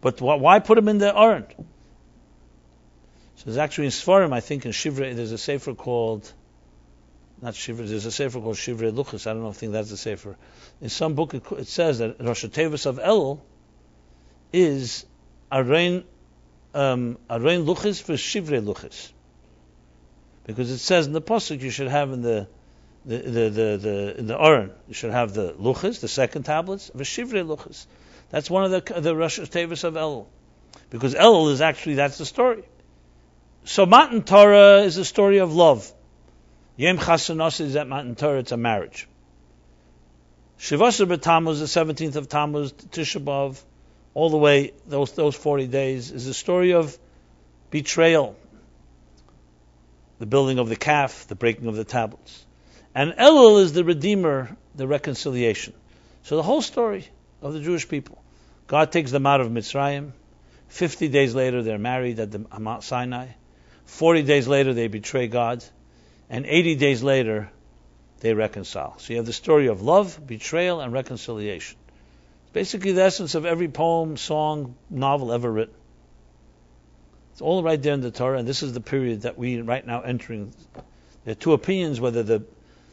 But why put them in the Aron? So there's actually in Sfarim, I think in Shivrei, there's a sefer called, not Shivrei, there's a sefer called Shivrei Luchas. I don't think that's the sefer. In some book it says that Rosh Hashanah of Elul is Arein Luchas for Shivrei Luchas. Because it says in the pasuk you should have in the Aron, you should have the Luchas, the second tablets, of Shivrei Luchas. That's one of the Rosh Hashanah of Elul. Because Elul is actually, that's the story. So Matan Torah is a story of love. Yom Chasanos is at Matan Torah, it's a marriage. Shivasar B'Tammuz, the 17th of Tammuz, Tisha B'Av, all the way, those 40 days, is a story of betrayal. the building of the calf, the breaking of the tablets. And Elul is the Redeemer, the reconciliation. So the whole story of the Jewish people. God takes them out of Mitzrayim. 50 days later, they're married at the Mount Sinai. 40 days later, they betray God. And 80 days later, they reconcile. So you have the story of love, betrayal, and reconciliation. It's basically the essence of every poem, song, novel ever written. It's all right there in the Torah, and this is the period that we right now entering. There are two opinions whether the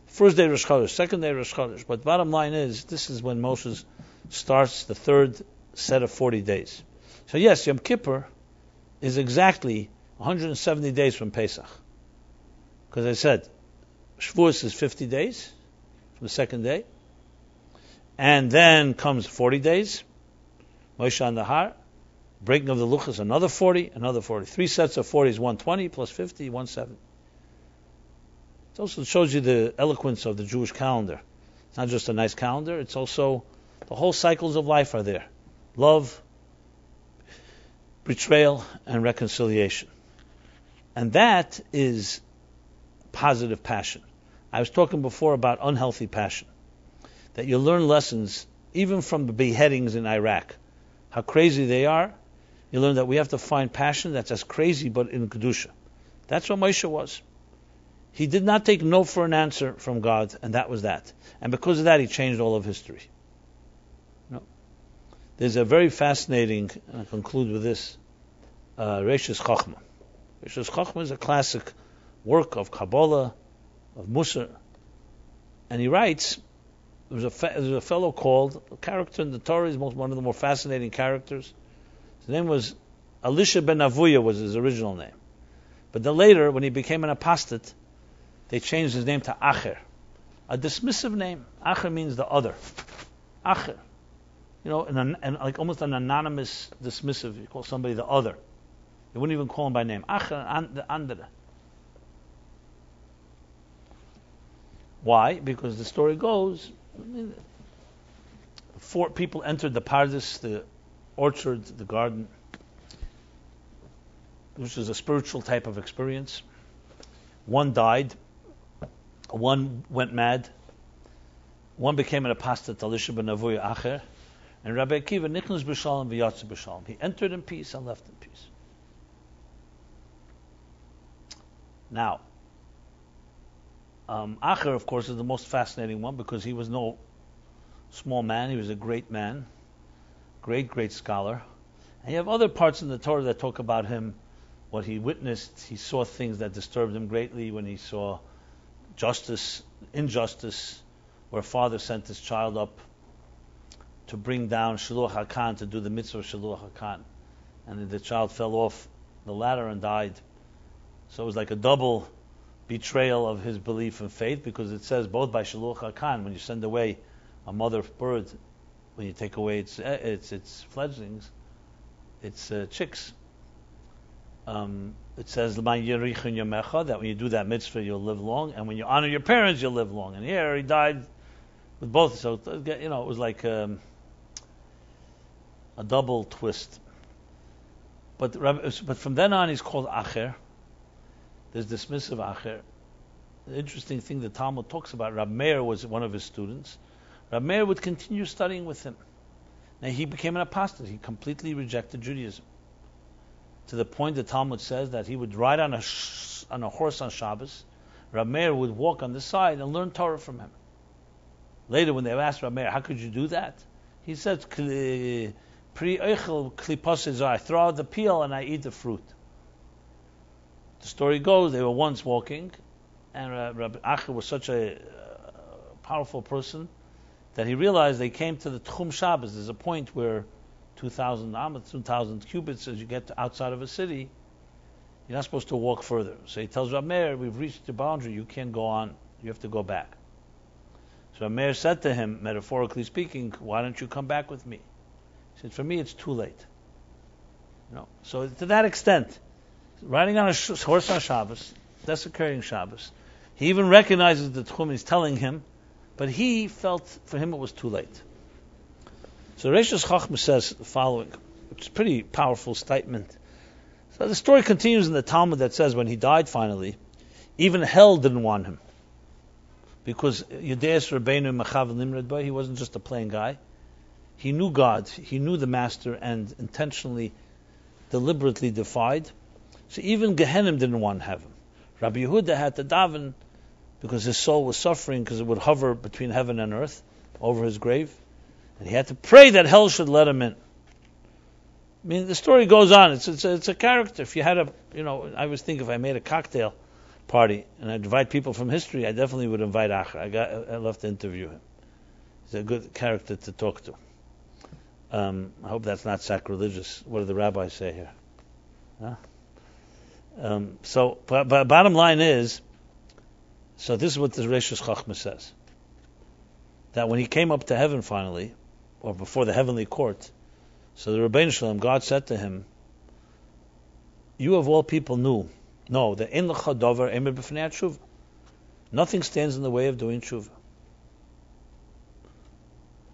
first day Rosh Chodesh, second day Rosh Chodesh, but bottom line is this is when Moshe starts the third set of 40 days. So yes, Yom Kippur is exactly 170 days from Pesach. Because I said, Shavuos is 50 days from the second day. And then comes 40 days. Moshe on the Har. Breaking of the Luchas, another 40, another 40. 3 sets of 40 is 120 plus 50, 170. It also shows you the eloquence of the Jewish calendar. It's not just a nice calendar, it's also the whole cycles of life are there. Love, betrayal, and reconciliation. And that is positive passion. I was talking before about unhealthy passion. That you learn lessons even from the beheadings in Iraq. How crazy they are. You learn that we have to find passion that's as crazy but in Kedusha. That's what Moshe was. He did not take no for an answer from God, and that was that. And because of that, he changed all of history. No. There's a very fascinating, and I'll conclude with this, Reishis Chochmah. Reishis Chochmah is a classic work of Kabbalah, of Musar. And he writes, there was a fellow called, a character in the Torah, is one of the more fascinating characters. His name was Elisha ben Avuya was his original name. But then later, when he became an apostate, they changed his name to Acher. A dismissive name. Acher means the other. Acher. You know, and like almost an anonymous dismissive. You call somebody the other. You wouldn't even call him by name. Acher, the andere. Why? Because the story goes, 4 people entered the Pardes, the orchard, the garden, which is a spiritual type of experience. 1 died, 1 went mad, 1 became an apostate, Elisha ben Avuya Acher, and Rabbi Akiva nichnas b'shalom v'yatzu b'shalom. He entered in peace and left in peace. Now, Acher, of course, is the most fascinating one because he was no small man. He was a great man, great scholar. And you have other parts in the Torah that talk about him, what he witnessed. He saw things that disturbed him greatly when he saw injustice, where a father sent his child up to bring down Shiluach HaKhan, to do the mitzvah of Shiluach HaKhan. And the child fell off the ladder and died. So it was like a double betrayal of his belief and faith, because it says both by Shiluach HaKhan, when you send away a mother bird, when you take away its fledglings, its chicks, it says that when you do that mitzvah you'll live long, and when you honor your parents you'll live long. And here he died with both, so it was like a double twist. But from then on he's called Acher. There's dismissive Acher. The interesting thing the Talmud talks about, Rab Meir was one of his students. Rab Meir would continue studying with him. Now he became an apostate. He completely rejected Judaism. To the point the Talmud says that he would ride on a horse on Shabbos. Rab Meir would walk on the side and learn Torah from him. Later when they asked Rab Meir, how could you do that? He said, I throw out the peel and I eat the fruit. The story goes, they were once walking, and Rabbi Acher was such a powerful person that he realized they came to the Tchum Shabbos. There's a point where 2,000 cubits, as you get outside of a city, you're not supposed to walk further. So he tells Rabbi Meir, we've reached the boundary, you can't go on, you have to go back. So Rabbi Meir said to him, metaphorically speaking, why don't you come back with me? He said, for me it's too late. So to that extent, riding on a horse on Shabbos, desecrating Shabbos, he even recognizes the Tchum he's telling him, but he felt for him it was too late. So Reishis Chochmah says the following, which is a pretty powerful statement. So the story continues in the Talmud that says when he died finally, Even hell didn't want him. Because Yudeis Rabbeinu Machav Nimrod Boy, he wasn't just a plain guy. He knew God, he knew the Master, and intentionally, deliberately defied. So even Gehenim didn't want to have him. Rabbi Yehuda had to daven because his soul was suffering because it would hover between heaven and earth over his grave. And he had to pray that hell should let him in. I mean, the story goes on. It's a character. If you had I always think if I made a cocktail party and I'd invite people from history, I definitely would invite Acher. I'd love to interview him. He's a good character to talk to. I hope that's not sacrilegious. What do the rabbis say here? Huh? But bottom line is, so this is what the Reishis Chachma says, that when he came up to heaven finally, or before the heavenly court, so the Rebbeinu Shalom, God said to him, you of all people know that in l'cha davar emer b'fnei tshuva. Nothing stands in the way of doing tshuva.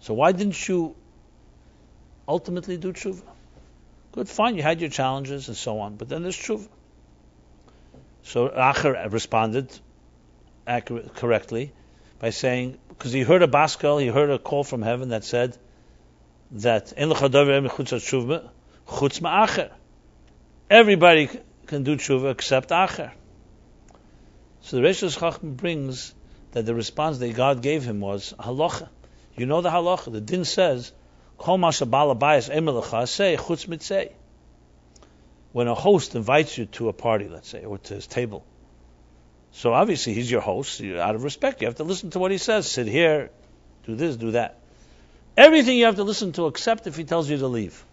So why didn't you ultimately do tshuva? Good, fine, you had your challenges and so on, but then there's tshuva. So Acher responded correctly by saying, because he heard a baskel, he heard a call from heaven that said that in l'cha davar emer chutz tshuva chutz ma'acher. Everybody can do tshuva except Acher. So the Reishis Chacham brings that the response that God gave him was halacha. You know the halacha. The din says, Kol ma sheba'al habayis emer lecha say chutz mitzay. When a host invites you to a party, let's say, or to his table, so obviously he's your host. Out of respect, you have to listen to what he says. Sit here, do this, do that. Everything you have to listen to, except if he tells you to leave.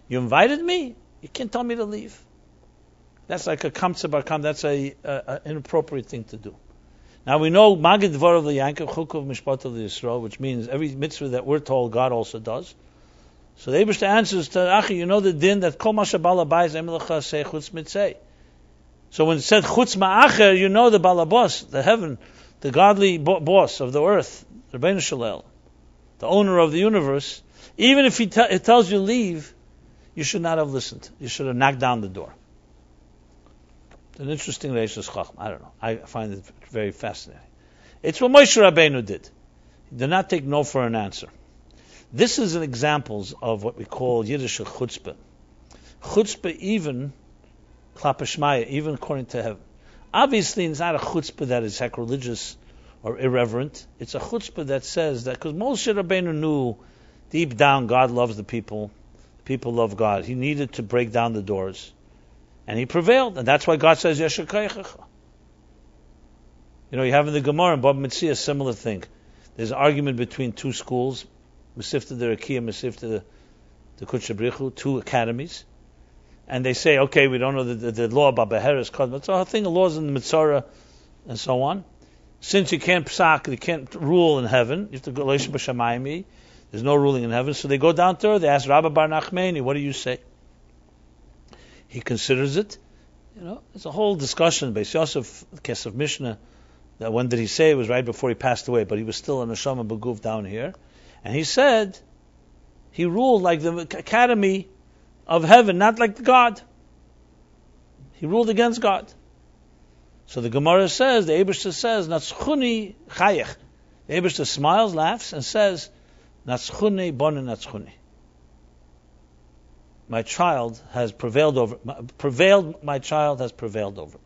You invited me, you can't tell me to leave. That's like a kamtza bar kam. That's an inappropriate thing to do. Now we know Magid Dvarav L'Yankov Chukov Mishpat L'Yisrael, which means every mitzvah that we're told, God also does. So the Eibishter answers to Achi, you know the din that Kol Ma Sheba'al Habayis Emer Lecha Say Chutz Mitzay. So when it said Chutz Ma'acher, you know the Balabos, the heaven, the godly boss of the earth, the Rebbeinu Shalel, the owner of the universe. Even if it tells you leave, you should not have listened. You should have knocked down the door. It's an interesting Reishis Chacham. I don't know. I find it very fascinating. It's what Moshe Rabbeinu did. He did not take no for an answer. This is an example of what we call Yiddish chutzpah. Chutzpah even klapa shmaya, even according to heaven. Obviously, it's not a chutzpah that is sacrilegious or irreverent. It's a chutzpah that says that because Moshe Rabbeinu knew deep down God loves the people love God. He needed to break down the doors. And he prevailed, and that's why God says, Yesher Kaychecha. You have in the Gemara and Bab Mitzvah a similar thing. There's an argument between two schools, Mesivta the Rakia and Mesivta the Kudsha Brichu, two academies. And they say, okay, we don't know the law about Behead is called, but it's a thing of laws in the Mitzvah and so on. Since you can't psak, you can't rule in heaven, you have to go Leishim B'Shamayim, there's no ruling in heaven, so they go down to her, they ask Rabbi Bar Nachmani, what do you say? He considers it. It's a whole discussion. Beis Yosef, Kesef Mishnah, that when did he say? It was right before he passed away, but he was still a neshama beguf down here. And he said, he ruled like the academy of heaven, not like God. He ruled against God. So the Gemara says, the Eibishter says, Natzchuni chayech. The Eibishter smiles, laughs, and says, Natzchuni bonin natzchuni. My child has prevailed over me. My child has prevailed over me.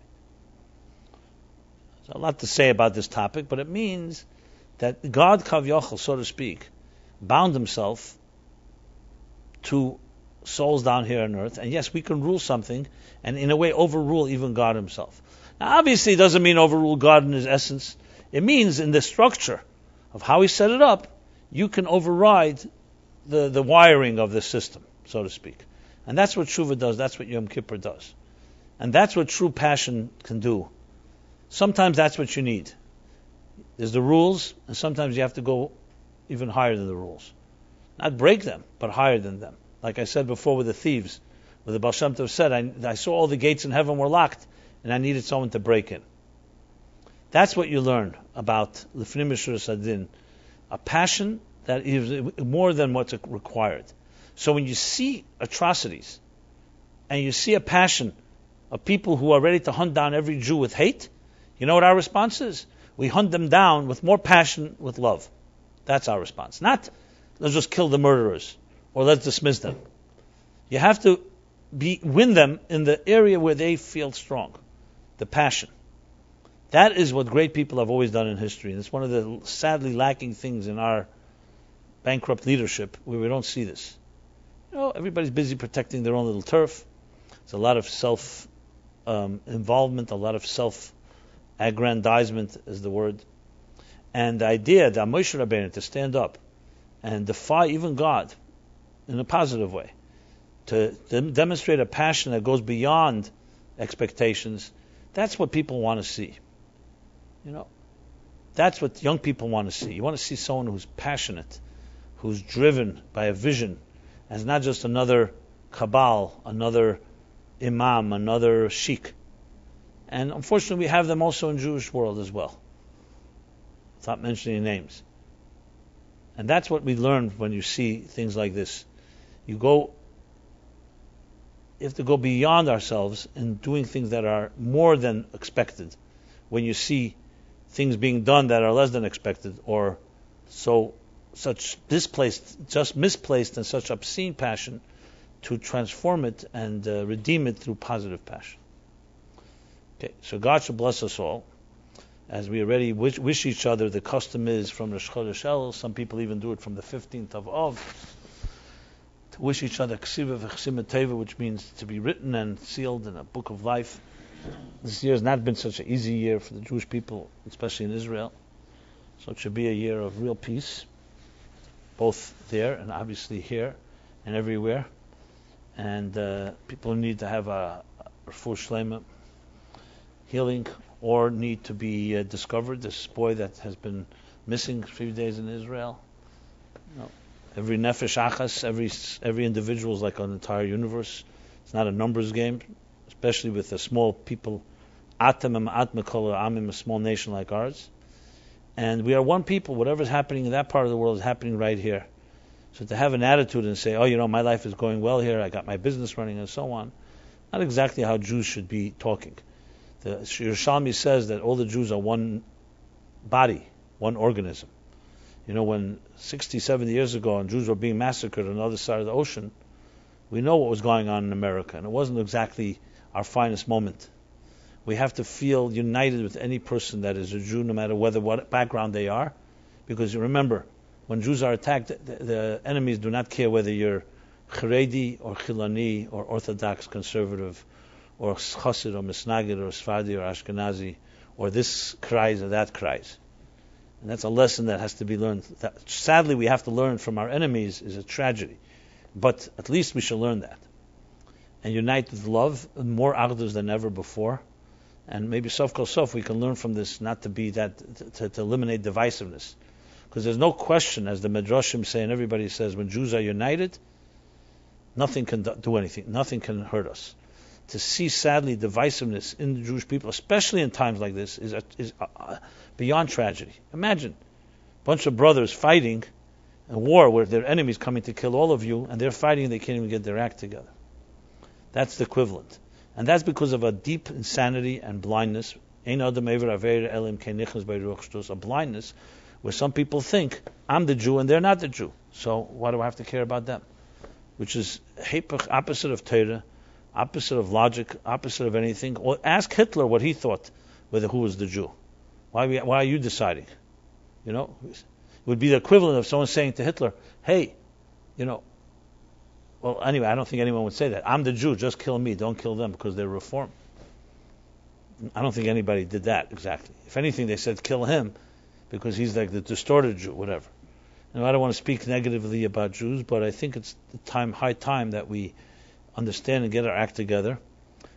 There's a lot to say about this topic, but it means that God, Kav Yochel, so to speak, bound himself to souls down here on earth. And yes, we can rule something, and in a way overrule even God himself. Now, obviously, it doesn't mean overrule God in his essence. It means in the structure of how he set it up, you can override the wiring of the system, so to speak. And that's what Shuvah does. That's what Yom Kippur does. And that's what true passion can do. Sometimes that's what you need. There's the rules, and sometimes you have to go even higher than the rules. Not break them, but higher than them. Like I said before with the thieves, where the Baal Shem Tov said, I saw all the gates in heaven were locked, and I needed someone to break in. That's what you learn about Lifnim Mishur Sadin. A passion that is more than what's required. So when you see atrocities, and you see a passion of people who are ready to hunt down every Jew with hate, You know what our response is? We hunt them down with more passion, with love. That's our response. Not, let's just kill the murderers, or let's dismiss them. You have to win them in the area where they feel strong, the passion. That is what great people have always done in history, and it's one of the sadly lacking things in our bankrupt leadership, where we don't see this. Everybody's busy protecting their own little turf. There's a lot of self-involvement, a lot of self-aggrandizement is the word. And the idea that Moshe Rabbeinu to stand up and defy even God in a positive way, to demonstrate a passion that goes beyond expectations, that's what people want to see. That's what young people want to see. You want to see someone who's passionate, who's driven by a vision, as not just another cabal, another imam, another sheikh. And unfortunately, we have them also in Jewish world as well, without mentioning names. And that's what we learn when you see things like this. You have to go beyond ourselves in doing things that are more than expected. When you see things being done that are less than expected, or such misplaced and such obscene passion, to transform it and redeem it through positive passion. Okay, so God should bless us all. As we already wish each other, the custom is from Rosh Chodesh Elul, some people even do it from the 15th of Av, to wish each other ksiva v'chsima teva, which means to be written and sealed in a book of life. This year has not been such an easy year for the Jewish people, especially in Israel. So it should be a year of real peace, both there and obviously here and everywhere. And people need to have a refuah shlema, healing, or need to be discovered. This boy that has been missing a few days in Israel. Every nefesh achas, every individual is like an entire universe. It's not a numbers game, especially with a small people, atam kol amim, a small nation like ours. And we are one people. Whatever's happening in that part of the world is happening right here. So to have an attitude and say, my life is going well here, I got my business running and so on, not exactly how Jews should be talking. The Yerushalmi says that all the Jews are one body, one organism. When 60, 70 years ago and Jews were being massacred on the other side of the ocean, we know what was going on in America, and it wasn't exactly our finest moment. We have to feel united with any person that is a Jew, no matter what background they are, because you remember, when Jews are attacked, the enemies do not care whether you're Haredi or Chilani or Orthodox conservative or Chassid or Misnagid or Sfardi or Ashkenazi or this cries or that cries. And that's a lesson that has to be learned. That, sadly, we have to learn from our enemies is a tragedy. But at least we should learn that. And unite with love, more achdus than ever before. And maybe sof kol sof, we can learn from this not to be that, to eliminate divisiveness. Because there's no question, as the Midrashim say and everybody says, when Jews are united, nothing can do anything. Nothing can hurt us. To see, sadly, divisiveness in the Jewish people, especially in times like this, is beyond tragedy. Imagine a bunch of brothers fighting a war where their enemies coming to kill all of you, and they're fighting and they can't even get their act together. That's the equivalent. And that's because of a deep insanity and blindness. A blindness where some people think, I'm the Jew and they're not the Jew. So why do I have to care about them? Which is opposite of Torah, opposite of logic, opposite of anything. Or ask Hitler what he thought, who was the Jew. Why are you deciding? It would be the equivalent of someone saying to Hitler, hey, well, anyway, I don't think anyone would say that. I'm the Jew, just kill me, don't kill them because they're Reform. I don't think anybody did that exactly. If anything, they said kill him because he's like the distorted Jew, whatever. I don't want to speak negatively about Jews, but I think it's high time that we understand and get our act together.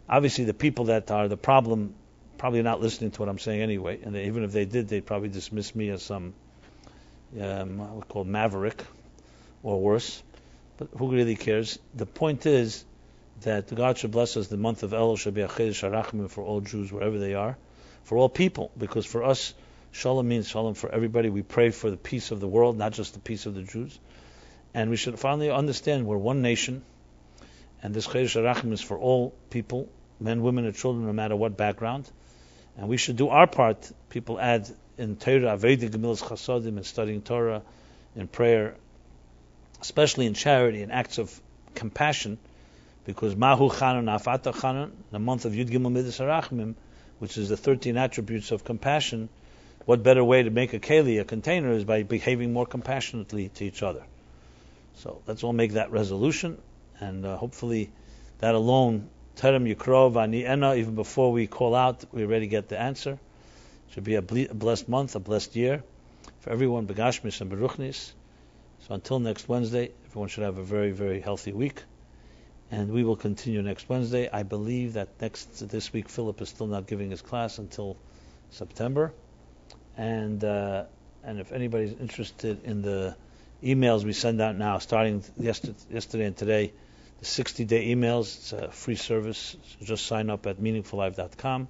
Obviously, the people that are the problem probably not listening to what I'm saying anyway, and even if they did, they'd probably dismiss me as some called maverick or worse. But who really cares? The point is that God should bless us. The month of Elul should be a chedesh harachmim for all Jews, wherever they are, for all people, because for us, Shalom means Shalom for everybody. We pray for the peace of the world, not just the peace of the Jews. And we should finally understand we're one nation, and this Chedesh HaRachim is for all people, men, women, and children, no matter what background. And we should do our part. People add in Torah, Avedi Gemilas Chasodim, in studying Torah, in prayer, especially in charity and acts of compassion, because Mahu Chanun Afata Chanun, the month of Yud Gimel Midas Harachmim, which is the 13 attributes of compassion, what better way to make a keli, a container, is by behaving more compassionately to each other. So let's all make that resolution, and hopefully that alone, Terem Yikrov Ani Ena, even before we call out, we already get the answer. It should be a blessed month, a blessed year for everyone, Begashmis and Beruchnis. So until next Wednesday, everyone should have a very, very healthy week. And we will continue next Wednesday. I believe that this week Philip is still not giving his class until September. And if anybody's interested in the emails we send out now, starting yesterday and today, the 60-day emails, it's a free service. So just sign up at meaningfullife.com.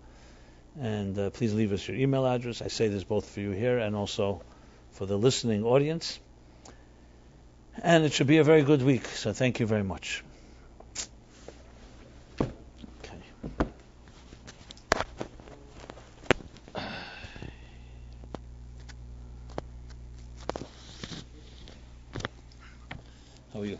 And please leave us your email address. I say this both for you here and also for the listening audience. And it should be a very good week. So thank you very much. How are you?